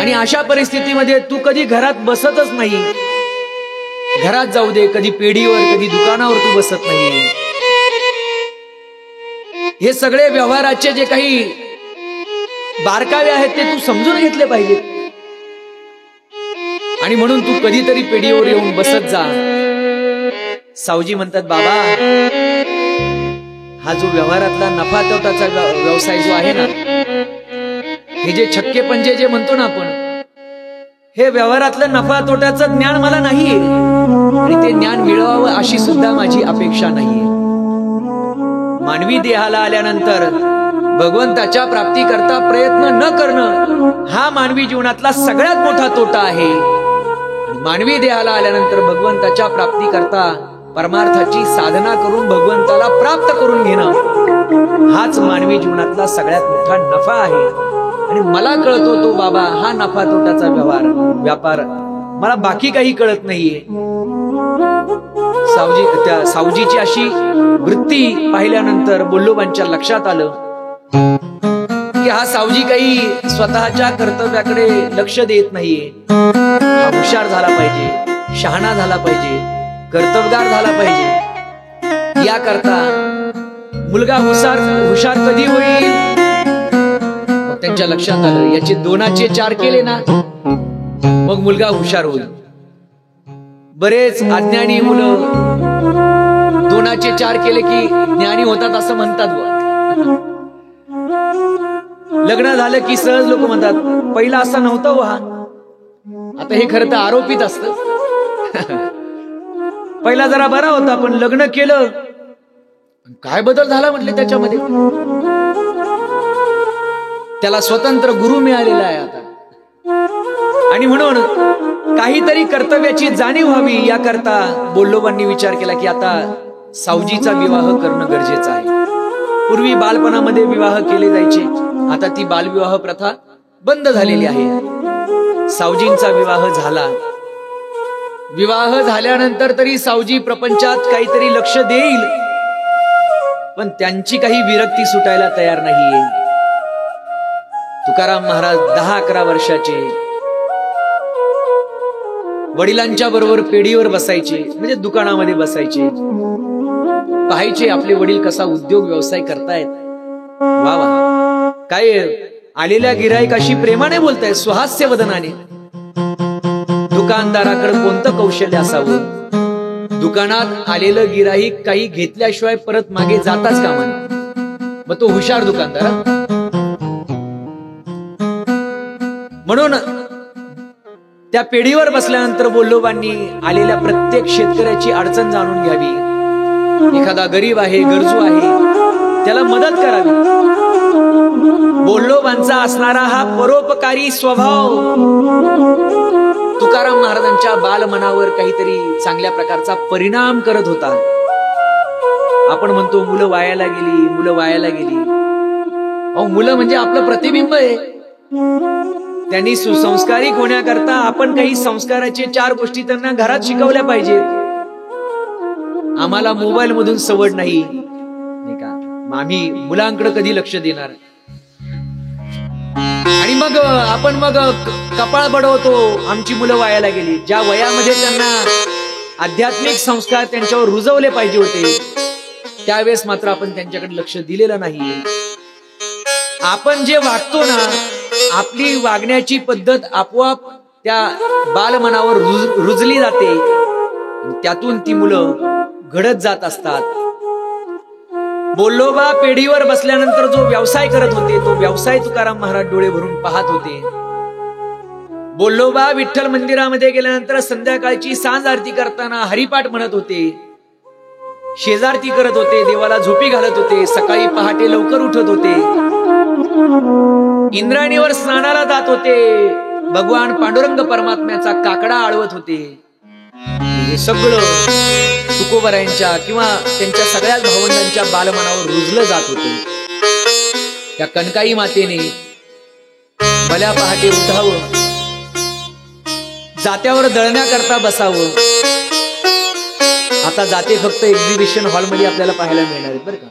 आणि अशा परिस्थितीमध्ये तू कधी घरात बसतच नाही. घरात जाऊ दे, कधी पेढीवर कधी दुकानावर तू बसत नाही. हे सगळे व्यवहाराचे जे काही बारकावे आहेत ते तू समजून घेतले पाहिजेत. आणि म्हणून तू कधीतरी पेढीवर येऊन बसत जा. सावजी म्हणतात, बाबा, हा जो व्यवहारातला नफा तोटाचा व्यवसाय जो आहे ना, हे जे छक्के पंजे जे म्हणतो ना आपण, हे व्यवहारातलं नफा तोट्याचं ज्ञान मला नाहीये आणि ते ज्ञान मिळवावं अशी सुद्धा माझी अपेक्षा नाहीये. मानवी देहाला आल्यानंतर भगवंताच्या प्राप्तीकरता प्रयत्न न करणं हा मानवी जीवनातला सगळ्यात मोठा तोटा आहे. मानवी देहाला आल्यानंतर भगवंताच्या प्राप्तीकरता परमार्थाची साधना करून भगवंताला प्राप्त करून घेणं हाच मानवी जीवनातला सगळ्यात मोठा नफा आहे. आणि मला कळतो तो बाबा हा नफा तोटाचा व्यापार, मला बाकी काही कळत नाहीये. सावजीची अशी वृत्ती पाहिल्यानंतर बोल्लोबांच्या लक्षात आलं की हा सावजी काही स्वतःच्या कर्तव्याकडे लक्ष देत नाहीये. हा हुशार झाला पाहिजे, शहाणा झाला पाहिजे, कर्तबगार झाला पाहिजे. याकरता मुलगा हुशार कधी होईल? त्यांच्या लक्षात आलं, याचे 2चे 4 केले ना मग मुलगा हुशार होईल. बरेच अज्ञानी मुलं 2चे 4 केले की ज्ञानी होतात असं म्हणतात. लग्न झालं की सहज लोक म्हणतात, पहिला असा नव्हता हो हा. आता हे खरं तर आरोपित असत. पहिला जरा बरा होता पण लग्न केलं, काय बदल झाला म्हटले त्याच्यामध्ये. त्याला स्वतंत्र गुरु मिळालेला आहे आता. आणि म्हणून काहीतरी कर्तव्याची जाणीव व्हावी याकरता बोल्लोबांनी विचार केला की आता सावजीचा विवाह करणं गरजेचं आहे. पूर्वी बालपणामध्ये विवाह केले जायचे, आता ती बालविवाह प्रथा बंद झालेली आहे. सावजींचा विवाह झाला. विवाह झाल्यानंतर तरी सावजी प्रपंचात काहीतरी लक्ष देईल, पण त्यांची काही विरक्ती सुटायला तयार नाहीये. तुकाराम महाराज 10-11 वर्षाचे वडिलांच्या बरोबर पेढीवर बसायचे, म्हणजे दुकानामध्ये बसायचे, पाहायचे आपले वडील कसा उद्योग व्यवसाय करतायत. वा वा, काय आलेल्या गिराईकाशी प्रेमाने बोलतायत, सुहास्य वदनाने. दुकानदाराकडे कोणतं कौशल्य असावं? दुकानात आलेलं गिराईक काही घेतल्याशिवाय परत मागे जाताच कामा नये. मग तो हुशार दुकानदार. म्हणून त्या पेढीवर बसल्यानंतर बोल्लोबांनी आलेल्या प्रत्येक शेतकऱ्याची अडचण जाणून घ्यावी. एखादा गरीब आहे, गरजू आहे, त्याला मदत करावी. बोल्लोबांचा असणारा हा परोपकारी स्वभाव तुकाराम महाराजांच्या बालमनावर काहीतरी चांगल्या प्रकारचा परिणाम करत होता. आपण म्हणतो मुलं वायाला गेली, मुलं वायाला गेली. अहो, मुलं म्हणजे आपलं प्रतिबिंब आहे. त्यांनी सुसंस्कारिक होण्याकरता आपण काही संस्काराचे 4 गोष्टी त्यांना घरात शिकवल्या पाहिजेत. आम्हाला मोबाईल मधून सवड नाही का, आम्ही मुलांकडे कधी लक्ष देणार? आणि मग आपण कपाळ बडवतो, आमची मुलं वायाला गेली. ज्या वयामध्ये त्यांना आध्यात्मिक संस्कार त्यांच्यावर रुजवले पाहिजे होते त्यावेळेस मात्र आपण त्यांच्याकडे लक्ष दिलेलं नाहीये. आपण जे वागतो ना, आपली वागण्याची पद्धत आपोआप त्या बालमनावर रुजली जाते. त्यातून ती मुलं घडत जात असतात. बोल्लोबा पेढीवर बसल्यानंतर जो व्यवसाय करत होते तो व्यवसाय तुकाराम महाराज डोळे भरून पाहत होते. बोल्लोबा विठ्ठल मंदिरामध्ये गेल्यानंतर संध्याकाळची सांज आरती करताना हरिपाठ म्हणत होते. शेजारती करत होते, देवाला झोपी घालत होते, सकाळी पहाटे लवकर उठत होते, इंद्रायणीवर स्नानाला जात होते, भगवान पांडुरंग परमात्म्याचा काकडा आळवत होते. हे सगळं तुकोबरायांच्या किंवा त्यांच्या सगळ्याच भावंडांच्या बालमनावर रुजलं जात होते. त्या कनकाई मातेने भल्या पहाटे उठावं, जात्यावर दळण्याकरता बसावं. आता जाते फक्त एक्झिबिशन हॉलमध्ये आपल्याला पाहायला मिळणार आहेत बरं का.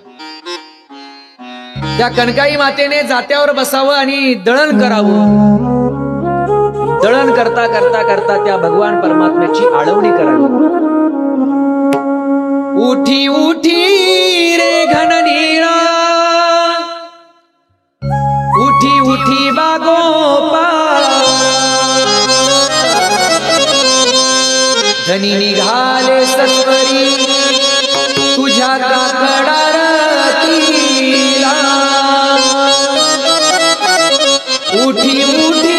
त्या कनकाई मातेने जात्यावर बसावं आणि दळण करावं. दळण करता करता करता त्या भगवान परमात्म्याची आळवणी करावी. उठी उठी रे घननीळा, उठी उठी बागोपा, धनी निघाले सत्वरी तुझ्या काकडा रतीला. उठी उठी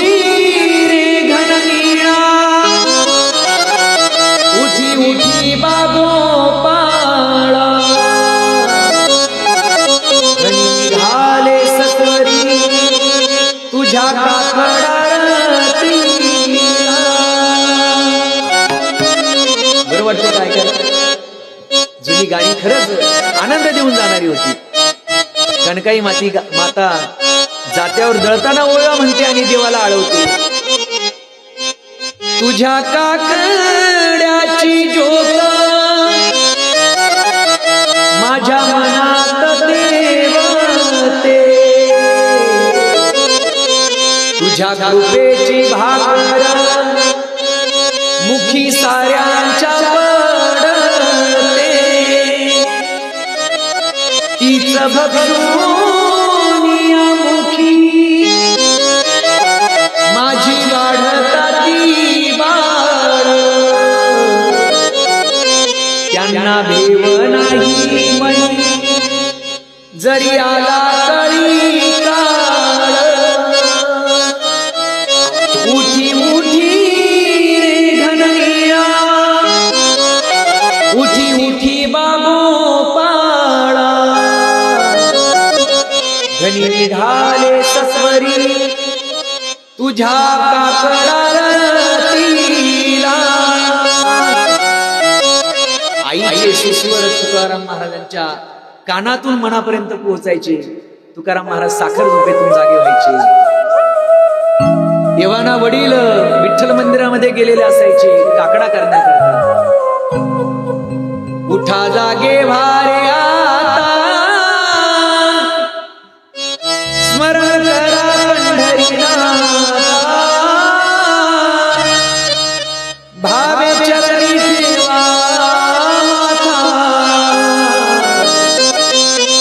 रे घननीळा, उठी उठी बागोपाळा, धनी निघाले सत्वरी तुझ्या काकडा रतीला. बरं वाटतं काय काय? जुनी गाणी खरंच आनंद देऊन जाणारी होती. कनकाई माता जात्यावर दळताना ओळा म्हणते आणि देवाला आळवते. तुझ्या काकड्याची ज्योत माझ्या मनात देवते, तुझ्या कृपेची भाकर मुखी साऱ्यांच्या पडते, तीच भक्षुनिया मुखी माझी वाढताती बाळ. त्यांना भेव नाही मनी जरी आला कळी काळ. उठी उठी रे घननीळा, उठी उठी बागोपाळा, धनी निघाले सत्वरी तुझ्या काकडा रतीला. आईचे सुस्वर तुकाराम महाराजांच्या कानातून मनापर्यंत पोहोचायचे. तुकाराम महाराज साखर झोपेतून जागे व्हायचे. देवाना वडील विठ्ठल मंदिरामध्ये गेलेले असायचे काकडा करण्याकरता. उठा जागे भारे आता, स्मरण करा पंढरीनाथा, भावे चरणी सेवा माथा,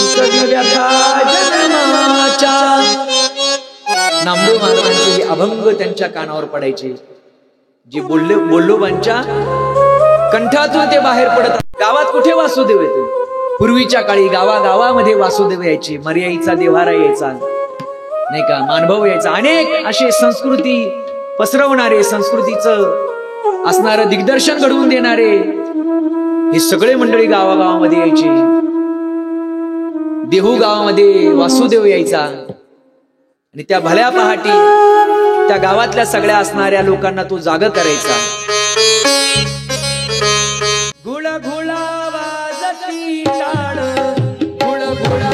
सुख व्यथा जन्माच्या. नामदेव महाराजांचे अभंग त्यांच्या कानावर पडायचे. जे बोल्लोबांच्या कंठातून ते बाहेर पडत. गावात कुठे वासुदेव येतो? पूर्वीच्या काळी गावागावामध्ये वासुदेव यायचे. मर्याईचा देव्हारा यायचा नाही का, मानभाऊ यायचा. अनेक असे संस्कृती पसरवणारे, संस्कृतीचं असणारं दिग्दर्शन घडवून देणारे हे सगळे मंडळी गावागावामध्ये यायचे. देहू गावामध्ये वासुदेव यायचा आणि त्या भल्या पहाटी त्या गावातल्या सगळ्या असणाऱ्या लोकांना तो जाग करायचा. घुळ घुळा वाजती टाळ, घुळ घुळा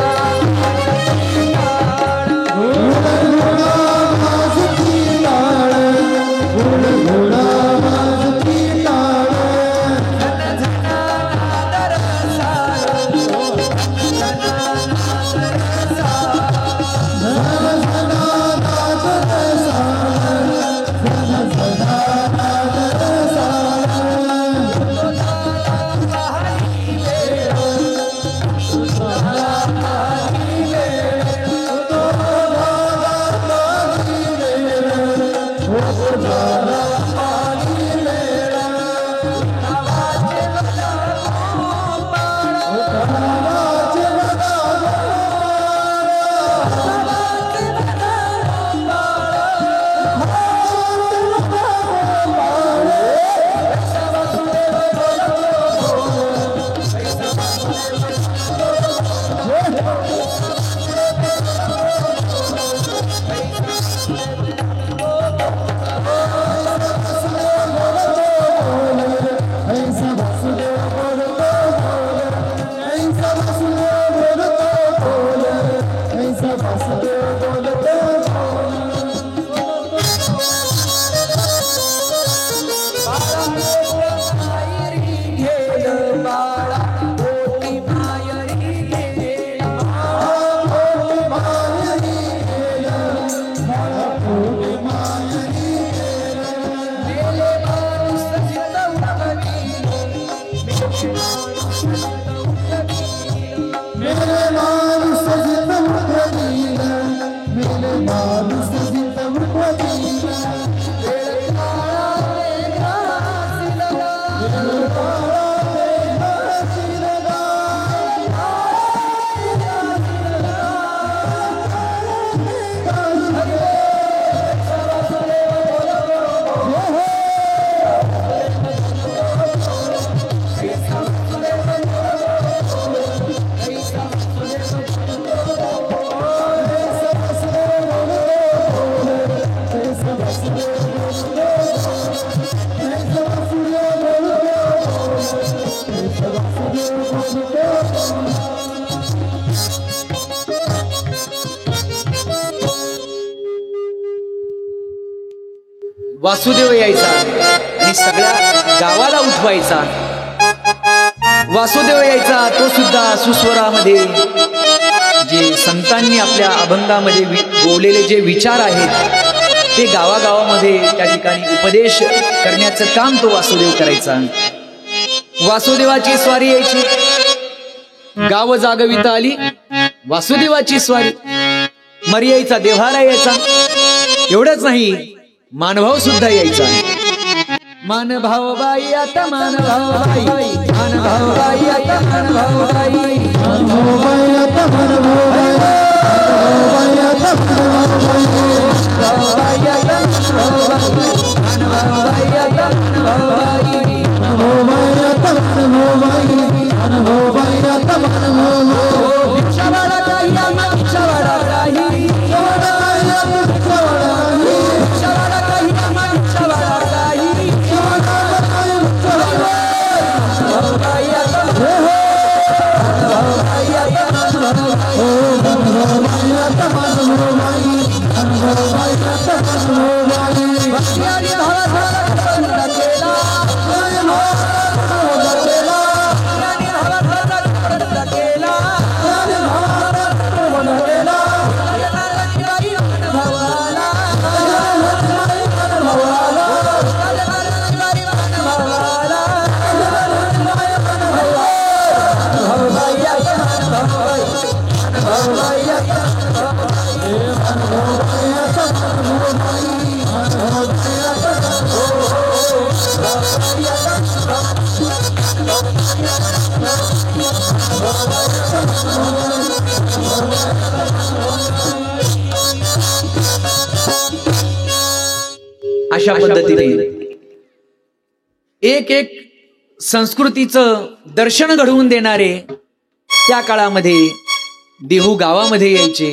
वासुदेव यायचा आणि सगळ्या गावाला उठवायचा. वासुदेव यायचा तो सुद्धा सुस्वरामध्ये जे संतांनी आपल्या अभंगामध्ये बोललेले जे विचार आहेत ते गावागावामध्ये त्या ठिकाणी उपदेश करण्याचं काम तो वासुदेव करायचा. वासुदेवाची स्वारी यायची, गाव जागविता आली वासुदेवाची स्वारी. मर्यायचा देव्हारा यायचा. एवढंच नाही, मानभाव सुद्धा यायचा. मानभाव बाई आता मानभाव बाई, मानभाव बाई आता मानभाव बाई, मानभाव बाई आता मानभाव बाई, मानभाव बाई आता मानभाव बाई, मानभाव बाई आता मानभाव बाई, मानभाव बाई आता मानभाव बाई, मानभाव बाई आता मानभाव बाई. भिक्षावाडा काही आम्हा भिक्षावाडा काही, अशा पद्धतीने एक एक संस्कृतीचं दर्शन घडवून देणारे त्या काळामध्ये देहू गावामध्ये यायचे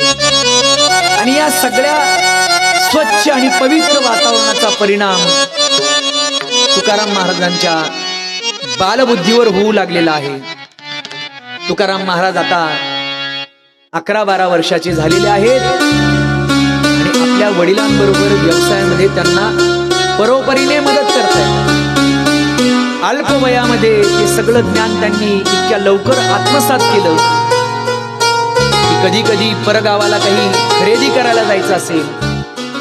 आणि या सगळ्या स्वच्छ आणि पवित्र वातावरणाचा परिणाम तुकाराम महाराजांच्या बालबुद्धीवर होऊ लागलेला आहे. तुकाराम महाराज आता 11-12 वर्षाचे झालेले आहेत आणि आपल्या वडिलांबरोबर व्यवसायामध्ये त्यांना परोपरीने मदत करतायत. अल्प वयामध्ये हे सगळं ज्ञान त्यांनी इतक्या लवकर आत्मसात केलं की कधी कधी परगावाला काही खरेदी करायला जायचं असेल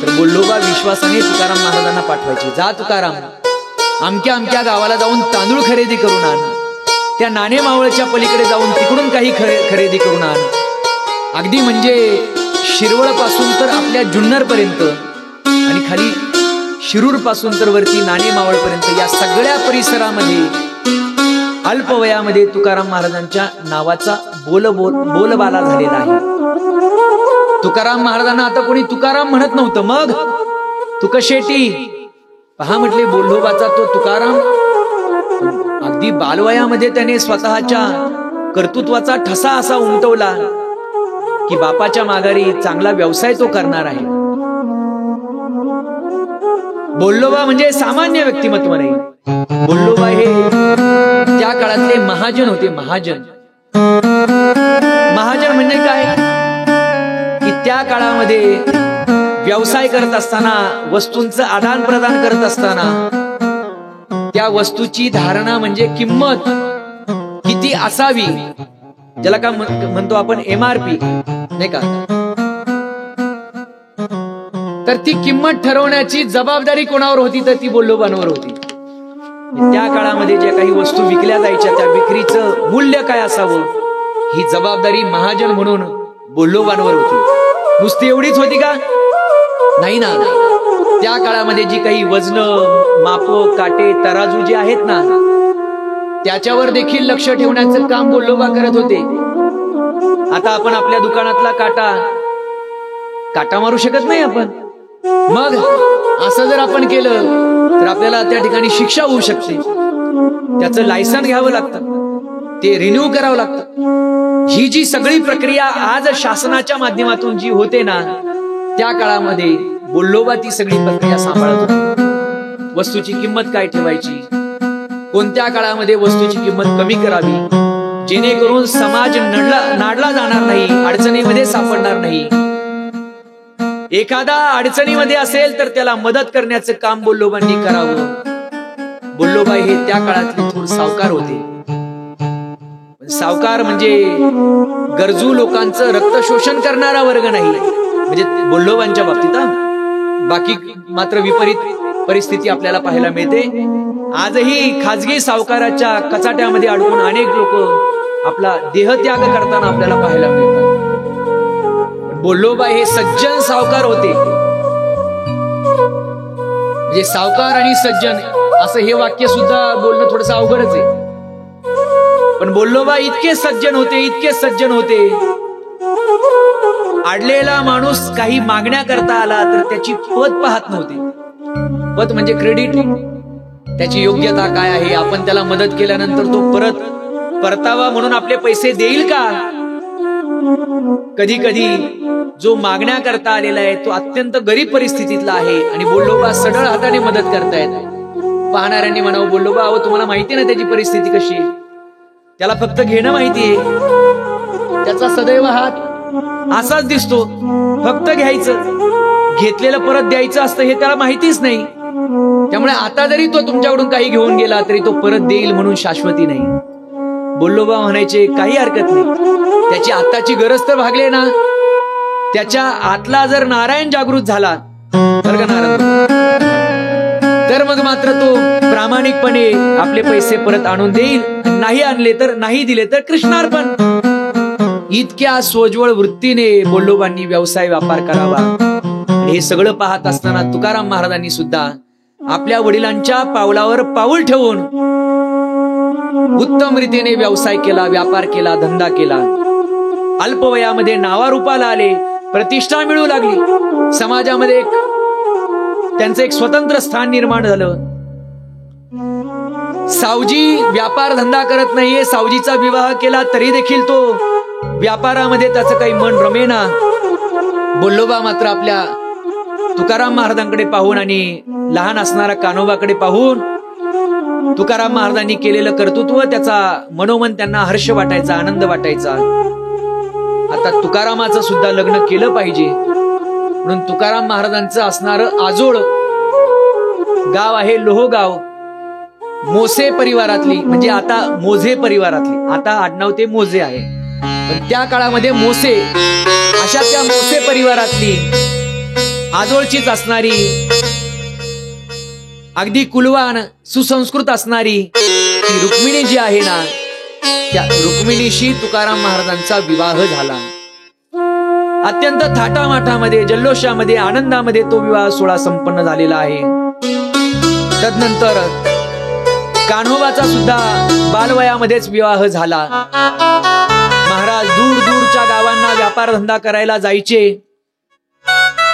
तर बोल्लोबा विश्वासाने तुकाराम महाराजांना पाठवायचे. जा तुकाराम, अमक्या अमक्या गावाला जाऊन तांदूळ खरेदी करून आण, त्या नाणे मावळच्या पलीकडे जाऊन तिकडून काही खरेदी करून आण. अगदी म्हणजे शिरवळ पासून तर आपल्या जुन्नर पर्यंत आणि खाली शिरूर पासून तर वरती नाणे मावळ पर्यंत या सगळ्या परिसरामध्ये अल्पवयामध्ये तुकाराम महाराजांच्या नावाचा बोलबाला झालेला आहे. तुकाराम महाराजांना आता कोणी तुकाराम म्हणत नव्हतं. मग तुकशेटी पहा म्हटले बोल्लोबाचा तो तुकाराम. अगदी बालवयामध्ये त्याने स्वतःच्या कर्तृत्वाचा ठसा असा उमटवला की बापाच्या माघारी चांगला व्यवसाय तो करणार आहे. बोल्लोबा म्हणजे सामान्य व्यक्तिमत्व नाही. बोल्लोबा हे त्या काळातले महाजन होते. महाजन म्हणजे काय की त्या काळामध्ये व्यवसाय करत असताना, वस्तूंचं आदान प्रदान करत असताना त्या वस्तूची धारणा म्हणजे किंमत किती असावी, ज्याला का म्हणतो आपण MRP नाही का, तर ती किंमत ठरवण्याची जबाबदारी कोणावर होती, तर ती बोल्लोबांवर होती. त्या काळामध्ये ज्या काही वस्तू विकल्या जायच्या त्या विक्रीचं मूल्य काय असावं ही जबाबदारी महाजन म्हणून बोल्लोबांवर होती. नुसती एवढीच होती का? नाही ना. त्या काळामध्ये जी काही वजन, माप, काटे, तराजू जे आहेत ना, त्याच्यावर देखील लक्ष ठेवण्याचं काम बोल्लोबा करत होते. आता आपण आपल्या दुकानातला काटा मारू शकत नाही आपण. मग असं जर आपण केलं तर आपल्याला त्या ठिकाणी शिक्षा होऊ शकते. त्याचं लायसन घ्यावं लागतं, ते रिन्यू करावं लागतं. ही जी सगळी प्रक्रिया आज शासनाच्या माध्यमातून जी होते ना, त्या काळामध्ये बोल्लोबा ती सगळी प्रक्रिया सांभाळत होते. वस्तूची किंमत काय ठेवायची, कोणत्या काळामध्ये वस्तूची किंमत कमी करावी, जेणेकरून समाज नाडला जाणार नाही, अडचणीमध्ये सापडणार नाही. एखादा अडचणीमध्ये असेल तर त्याला मदत करण्याचं काम बोल्लोबांनी करावं. बोल्लोबा हे त्या काळातले थोर सावकार होते. सावकार म्हणजे गरजू लोकांचं रक्त शोषण करणारा वर्ग नाही, म्हणजे बोल्लोबांच्या बाबतीत. बाकी मात्र विपरीत परिस्थिती आपल्याला पाहायला मिळते. आजही खाजगी सावकाराच्या कचाट्यामध्ये अडकून अनेक लोक आपला देहत्याग करताना आपल्याला पाहायला मिळतात. बोल्लोबा हे सज्जन सावकार होते. म्हणजे सावकार आणि सज्जन असं हे वाक्य सुद्धा बोलणं थोडंसं अवघडच आहे. पण बोल्लोबा इतके सज्जन होते, अडलेला माणूस काही मागण्या करता आला तर त्याची पत पाहत नव्हते. पत म्हणजे क्रेडिट, त्याची योग्यता काय आहे, आपण त्याला मदत केल्यानंतर तो परतावा म्हणून आपले पैसे देईल का. कधी कधी जो मागण्या करता आलेला आहे तो अत्यंत गरीब परिस्थितीतला आहे आणि बोल्लोबा सढळ हाताने मदत करतायत. पाहणाऱ्यांनी म्हणावं, बोल्लोबा अहो तुम्हाला माहिती ना त्याची परिस्थिती कशी आहे, त्याला फक्त घेणं माहितीये, त्याचा सदैव हात असाच दिसतो, फक्त घ्यायचं, घेतलेलं परत द्यायचं असतं हे त्याला माहितीच नाही. त्यामुळे आता जरी तो तुमच्याकडून काही घेऊन गेला तरी तो परत देईल म्हणून शाश्वती नाही. बोल्लोबा म्हणायचे काही हरकत नाही, त्याची आताची गरज तर भागले ना, त्याच्या आतला जर नारायण जागृत झाला तर मग मात्र तो प्रामाणिकपणे आपले पैसे परत आणून देईल. नाही आणले तर नाही दिले तर कृष्णार्पण. इतक्या सोज्वळ वृत्तीने बोल्लोबांनी व्यवसाय व्यापार करावा. हे सगळं पाहत असताना तुकाराम महाराजांनी सुद्धा आपल्या वडिलांच्या पावलावर पाऊल ठेवून उत्तम रीतीने व्यवसाय केला, व्यापार केला, धंदा केला. अल्पवयामध्ये नावारूपाला आले, प्रतिष्ठा मिळू लागली, समाजामध्ये त्यांचं एक स्वतंत्र स्थान निर्माण झालं. सावजी व्यापार धंदा करत नाहीये, सावजीचा विवाह केला तरी देखील तो व्यापारामध्ये त्याचं काही मन रमेना. बोल्लोबा मात्र आपल्या तुकाराम महाराजांकडे पाहून आणि लहान असणारा कान्होबाकडे पाहून तुकाराम महाराजांनी केलेलं कर्तृत्व त्याचा मनोमन त्यांना हर्ष वाटायचा, आनंद वाटायचा. आता तुकारामाचं सुद्धा लग्न केलं पाहिजे म्हणून तुकाराम महाराजांचं असणारं आजोळ गाव आहे लोहगाव, मोसे परिवारातली, म्हणजे आता मोझे परिवारातली, आता आडनाव ते मोझे आहे, पण त्या काळामध्ये मोसे, अशा त्या मोसे परिवारातली आजोळचीच असणारी, अगदी कुलवान सुसंस्कृत असणारी ती रुक्मिणी जी आहे ना, त्या रुक्मिणीशी तुकाराम महाराजांचा विवाह झाला. अत्यंत थाटामाटामध्ये, जल्लोषामध्ये, आनंदामध्ये तो विवाह सोहळा संपन्न झालेला आहे. तदनंतर कान्होबाचा सुद्धा बालवयामध्येच विवाह झाला. महाराज दूर दूरच्या गावांना व्यापार धंदा करायला जायचे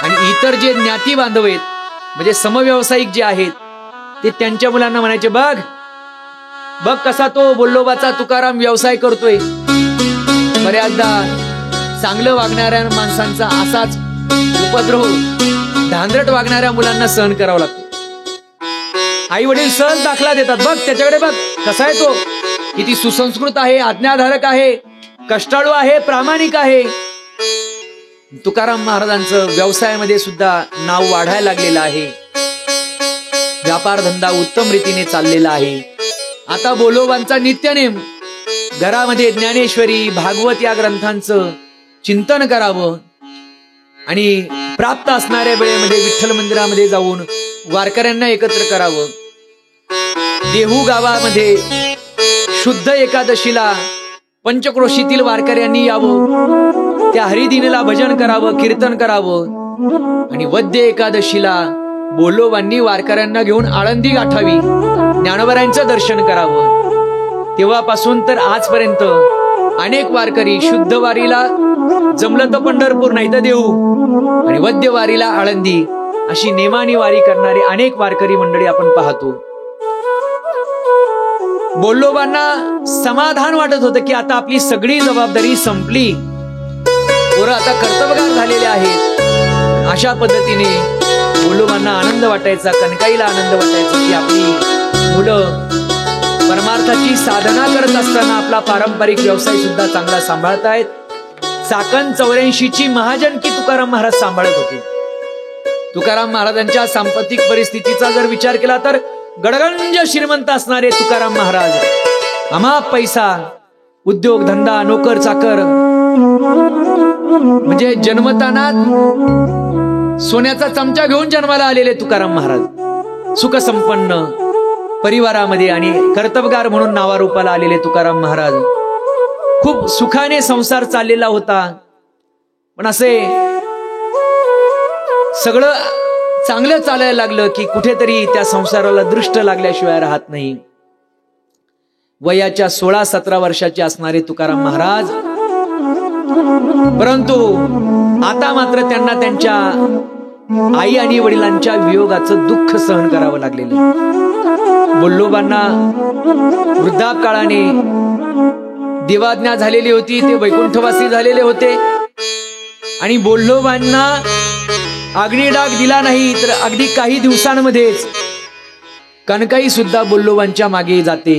आणि इतर जे ज्ञाती बांधव आहेत, म्हणजे समव्यावसायिक जे आहेत, ते त्यांच्या मुलांना म्हणायचे, बघ बघ कसा तो बोल्लोबाचा तुकाराम व्यवसाय करतोय. बऱ्याचदा चांगलं वागणाऱ्या माणसांचा असाच उपद्रव धांदरट वागणाऱ्या मुलांना सहन करावा लागतो. आई वडील सहज दाखला देतात, बघ त्याच्याकडे बघ कसा आहे तो, किती सुसंस्कृत आहे, आज्ञाधारक आहे, कष्टाळू आहे, प्रामाणिक आहे. तुकाराम महाराजांचं व्यवसायामध्ये सुद्धा नाव वाढायला लागलेलं आहे. व्यापार धंदा उत्तम रीतीने चाललेला आहे. आता बोलोबांचा नित्यनेम घरामध्ये ज्ञानेश्वरी भागवत या ग्रंथांचं चिंतन करावं आणि प्राप्त असणाऱ्या वेळेमध्ये विठ्ठल मंदिरामध्ये जाऊन वारकऱ्यांना एकत्र करावं. देहू गावामध्ये शुद्ध एकादशीला पंचक्रोशीतील वारकऱ्यांनी यावं, त्या हरिदिनेला भजन करावं, कीर्तन करावं आणि वद्य एकादशीला बोलोबांनी वारकऱ्यांना घेऊन आळंदी गाठावी, ज्ञानोबरांचं दर्शन करावं. तेव्हापासून तर आजपर्यंत अनेक वारकरी शुद्ध वारीला जमलं तर पंढरपूर नाही तर देऊ आणि वद्य वारीला आळंदी अशी नेमानी वारी करणारे अनेक वारकरी मंडळी आपण पाहतो. बोल्लोबांना समाधान वाटत होतं की आता आपली सगळी जबाबदारी संपली, पोरं आता कर्तव्यगार झालेले आहेत. अशा पद्धतीने बोल्लोबांना आनंद वाटायचा, कनकाईला आनंद वाटायचा की आपली मुलं परमार्थाची साधना करत असताना आपला पारंपरिक व्यवसाय सुद्धा चांगला सांभाळतायत. चाकण 84ची महाजनकी तुकाराम महाराज सांभाळत होते. तुकाराम महाराजांच्या सांपत्तिक परिस्थितीचा जर विचार केला तर गडगंज श्रीमंत असणारे तुकाराम महाराज, अमाप पैसा, उद्योग धंदा, नोकर चाकर, म्हणजे जन्मताना सोन्याचा चमचा घेऊन जन्माला आलेले तुकाराम महाराज, सुखसंपन्न परिवारामध्ये आणि कर्तबगार म्हणून नावारूपाला आलेले तुकाराम महाराज, खूप सुखाने संसार चाललेला होता. पण असे सगळं चांगलं चालायला लागलं की कुठेतरी त्या संसाराला दृष्ट लागल्याशिवाय राहत नाही. वयाच्या 16-17 वर्षाचे असणारे तुकाराम महाराज, परंतु आता मात्र त्यांना त्यांच्या आई आणि वडिलांच्या वियोगाचं दुःख सहन करावं लागलेलं. बोल्लोबांना वृद्धापकाळाने देवाज्ञा झालेली होती, ते वैकुंठवासी झालेले होते आणि बोल्लोबांना अग्निडाग दिला नाही तर अगदी काही दिवसांमध्येच कनकाई सुद्धा बोल्लोबांच्या मागे जाते.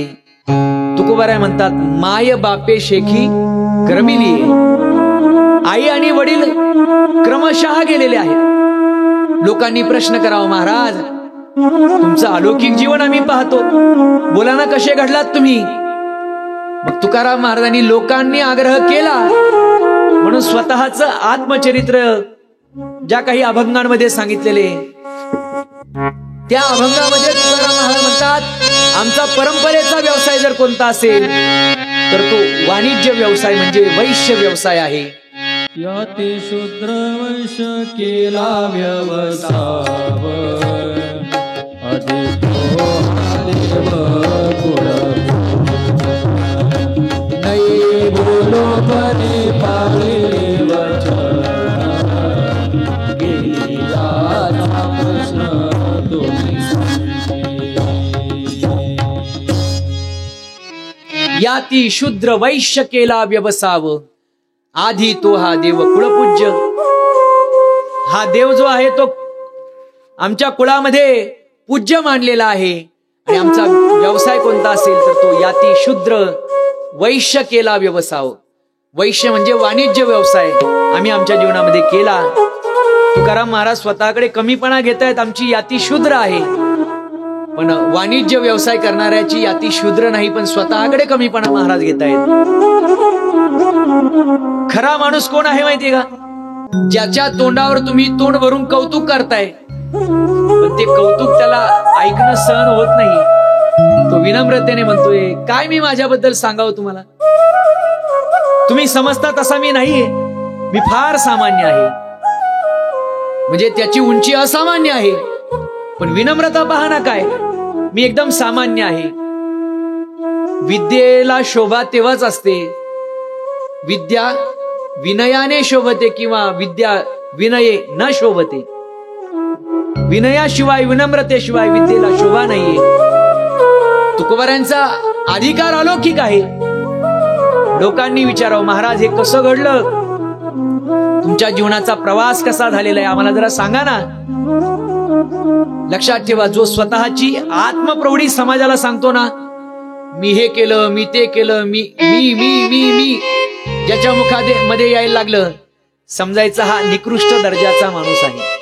तुकोबाराय म्हणतात, माय बापे शेखी क्रमिली, आई आणि वडील क्रमशः गेलेले आहेत. लोकांनी प्रश्न करावा, महाराज तुमचं अलौकिक जीवन आम्ही पाहतो, बोला ना कसे घडलात तुम्ही. मग तुकाराम महाराजांनी लोकांनी आग्रह केला म्हणून स्वतःच आत्मचरित्र ज्या काही अभंगांमध्ये सांगितलेले, त्या अभंगामध्ये तुकाराम महाराज म्हणतात, आमचा परंपरेचा व्यवसाय जर कोणता असेल तर तो वाणिज्य व्यवसाय म्हणजे वैश्य व्यवसाय आहे. याते शूद्र वैश्य केला व्यवसाय, अधिको हादेव कुळ नाही बोलो परी पाळले वचन, गेला प्रश्न तुम्ही याती शूद्र वैश्य केला व्यवसाव, आधी तो हा देव कुळपूज्य. हा देव जो आहे तो आमच्या कुळामध्ये पूज्य मानलेला आहे आणि आमचा व्यवसाय कोणता असेल तर तो याती शूद्र वैश्य केला व्यवसाव. वैश्य म्हणजे वाणिज्य व्यवसाय आम्ही आमच्या जीवनामध्ये केला. तुकाराम महाराज स्वतःकडे कमीपणा घेत आहेत, आमची याती शूद्र आहे, पण वाणिज्य व्यवसाय करणाऱ्याची याती शूद्र नाही पण स्वतःकडे कमीपणा महाराज घेत आहेत. खरा माणूस कोण आहे माहितीये का? ज्याच्या तोंडावर तुम्ही तोंड भरून कौतुक करताय पण ते कौतुक त्याला ऐकणं सहन होत नाही. तो विनम्रतेने म्हणतोय, काय मी माझ्याबद्दल सांगावं तुम्हाला, तुम्ही समजता तसा मी नाहीये, मी फार सामान्य आहे. म्हणजे त्याची उंची असामान्य आहे पण विनम्रता पहा ना, काय मी एकदम सामान्य आहे. विद्येला शोभा तेव्हाच असते, विद्या विनयाने शोभते किंवा विद्या विनये न शोभते. विनयाशिवाय विनम्रतेशिवाय विद्येला शोभा नाहीये. तुकोबारांचा अधिकार अलौकिक आहे. लोकांनी विचारावं, महाराज हे कसं घडलं? तुमच्या जीवनाचा प्रवास कसा झालेला आहे आम्हाला जरा सांगा ना. लक्षात ठेवा, जो स्वतःची आत्मप्रौढी समाजाला सांगतो ना, मी हे केलं, मी ते केलं, मी मी मी मी मी ज्याच्या मुखामध्ये यायला लागलं, समजायचा हा निकृष्ट दर्जाचा माणूस आहे.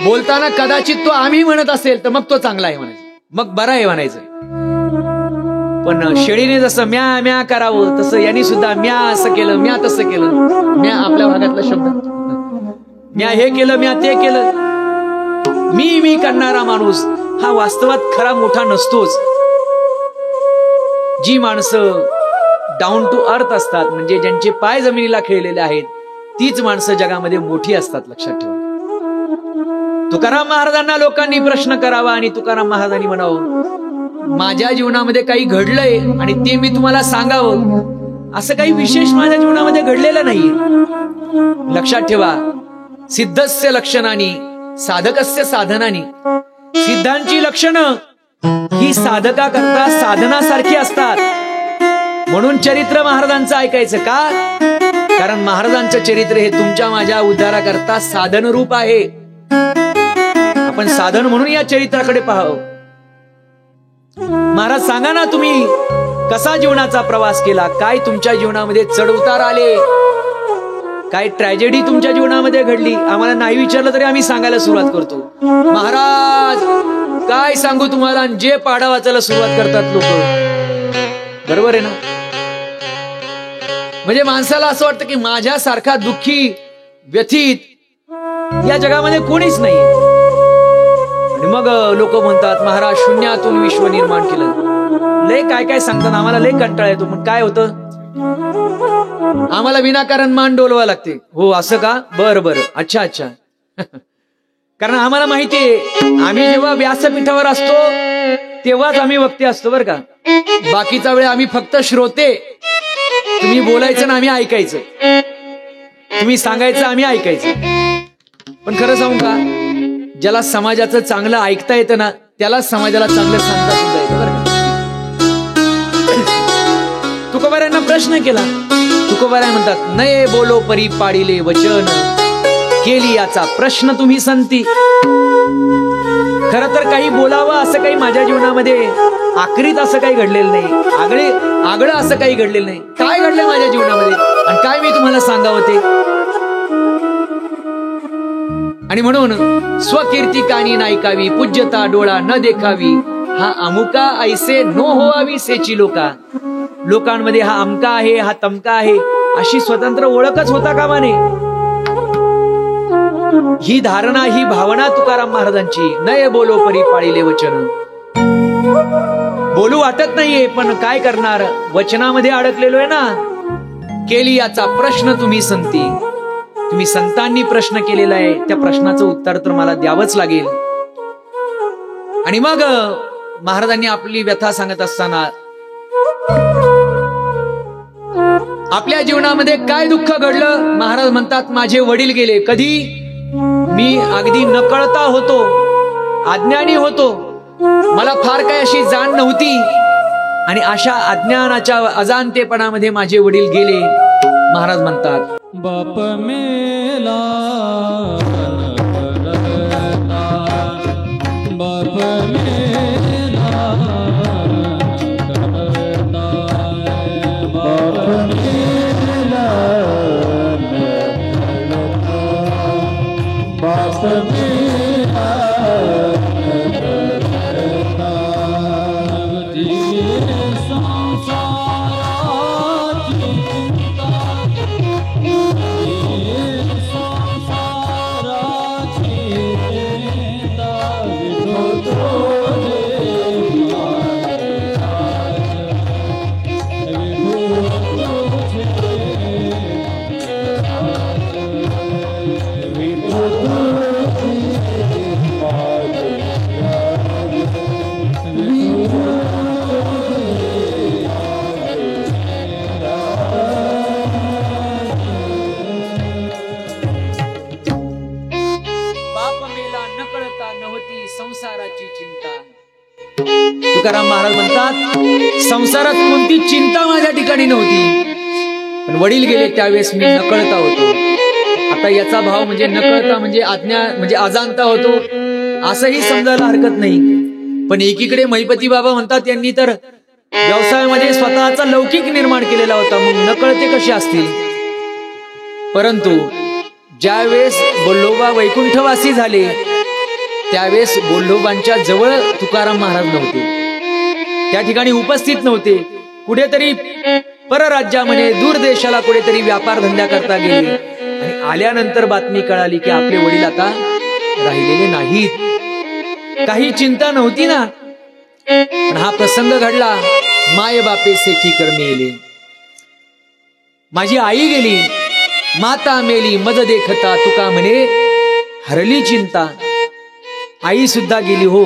बोलताना कदाचित तो आम्ही म्हणत असेल तर मग तो चांगला आहे म्हणायचं, मग बरा आहे म्हणायचं. पण शेळीने जसं म्या म्या करावं तसं यांनी सुद्धा म्या असं केलं, म्या तसं केलं. म्या आपल्या भागातला शब्द, म्या हे केलं, म्या ते केलं. मी मी करणारा माणूस हा वास्तवात खरा मोठा नसतोच. जी माणसं डाऊन टू अर्थ असतात, म्हणजे ज्यांचे पाय जमिनीला खेळलेले आहेत, तीच माणसं जगामध्ये मोठी असतात. लक्षात ठेवा. तुकाराम महाराजांना लोकांनी प्रश्न करावा आणि तुकाराम महाराजांनी म्हणावं, माझ्या जीवनामध्ये काही घडलंय आणि ते मी तुम्हाला सांगावं. असं काही विशेष माझ्या जीवनामध्ये घडलेलं नाही. लक्षात ठेवा, सिद्धस्य लक्षणानी साधकस्य साधनानी. सिद्धांची लक्षणं ही साधका करता साधनासारखी असतात. म्हणून चरित्र महाराजांचं ऐकायचं का? कारण महाराजांचं चरित्र हे तुमच्या माझ्या उद्धाराकरता साधन रूप आहे. आपण साधन म्हणून या चरित्राकडे पाहावं. महाराज सांगा ना, तुम्ही कसा जीवनाचा प्रवास केला, काय तुमच्या जीवनामध्ये चढउतार आले, काय ट्रॅजेडी तुमच्या जीवनामध्ये घडली. आम्हाला नाही विचारलं तरी आम्ही सांगायला सुरुवात करतो. महाराज काय सांगू तुम्हाला, जे पाढा वाचायला सुरुवात करतात लोक. बरोबर आहे ना? म्हणजे माणसाला असं वाटतं की माझ्यासारखा दुःखी व्यथित या जगामध्ये कोणीच नाही. आणि मग लोक म्हणतात, महाराज शून्यातून विश्व निर्माण केलं. लय काय काय सांगतात, आम्हाला लय कंटाळा येतो. पण काय होतं, आम्हाला विनाकारण मान डोलवा लागते. हो असं का? बरं बरं, अच्छा अच्छा. कारण आम्हाला माहितीये, आम्ही जेव्हा व्यासपीठावर असतो तेव्हाच आम्ही वक्ते असतो बरं का. बाकीचा वेळ आम्ही फक्त श्रोते. तुम्ही बोलायचं ना आम्ही ऐकायचं, तुम्ही सांगायचं आम्ही ऐकायचं. पण खरं सांगू का, ज्याला समाजाचं चांगलं ऐकता येतं ना, त्याला समाजाला चांगलं सांगता सुद्धा येतं बरं का. तुकोबारायांना प्रश्न केला. तुकोबाराय म्हणतात, नये बोलो परी पाडिले वचन, केली याचा प्रश्न तुम्ही संती. खरं तर काही बोलावं असं काही माझ्या जीवनामध्ये आखरीत असं काही घडलेलं नाही. आगळं असं काही घडलेलं नाही. काय घडलंय माझ्या जीवनामध्ये आणि काय मी तुम्हाला सांगावं ते. आणि म्हणून स्वकीर्ती कानी नायकावी, पूज्यता डोळा न देखावी, हा अमुका ऐसे नो होवावी सेची लोका. लोकांमध्ये हा अमका आहे, हा तमका आहे अशी स्वतंत्र ओळखच होता कामा नये. ही धारणा, ही भावना तुकाराम महाराजांची. नये बोलो परी पाळिले वचन. बोलू वाटत नाहीये पण काय करणार, वचनामध्ये अडकलेलो आहे ना. केली याचा प्रश्न तुम्ही संती. तुम्ही संतांनी प्रश्न केलेला आहे, त्या प्रश्नाचं उत्तर तर मला द्यावंच लागेल. आणि मग महाराजांनी आपली व्यथा सांगत असताना, आपल्या जीवनामध्ये काय दुःख घडलं. महाराज म्हणतात, माझे वडील गेले. कधी? मी अगदी नकळता होतो, अज्ञानी होतो, मला फार काही अशी जाण नव्हती. आणि अशा अज्ञानाच्या अजाणतेपणामध्ये माझे वडील गेले. महाराज म्हणतात, बाप मेला बाप मेला बाप मेला बाप मेला तुकाराम महाराज म्हणतात, संसारात कोणती चिंता माझ्या ठिकाणी नव्हती. पण वडील गेले त्यावेळेस मी नकळता होतो. आता याचा भाव म्हणजे नकळता म्हणजे आज्ञा म्हणजे अजाणता होतो असंही समजायला हरकत नाही. पण एकीकडे महिपती बाबा म्हणतात यांनी तर व्यवसायामध्ये स्वतःचा लौकिक निर्माण केलेला होता, मग नकळते कसे असतील. परंतु ज्यावेळेस बोल्लोबा वैकुंठवासी झाले त्यावेळेस बोल्लोबांच्या जवळ तुकाराम महाराज नव्हते, त्या ठिकाणी उपस्थित नव्हते. कुठेतरी परराज्यामध्ये दूर देशाला कुठेतरी व्यापार धंद्या करता गेले आणि आल्यानंतर बातमी कळाली की आपले वडील आता राहिलेले नाहीत. काही चिंता नव्हती ना, पण हा प्रसंग घडला. माय बापे सेखी कर्मी येले, माझी आई गेली, माता मेली मज देखता, तुका म्हणे हरली चिंता. आई सुद्धा गेली हो,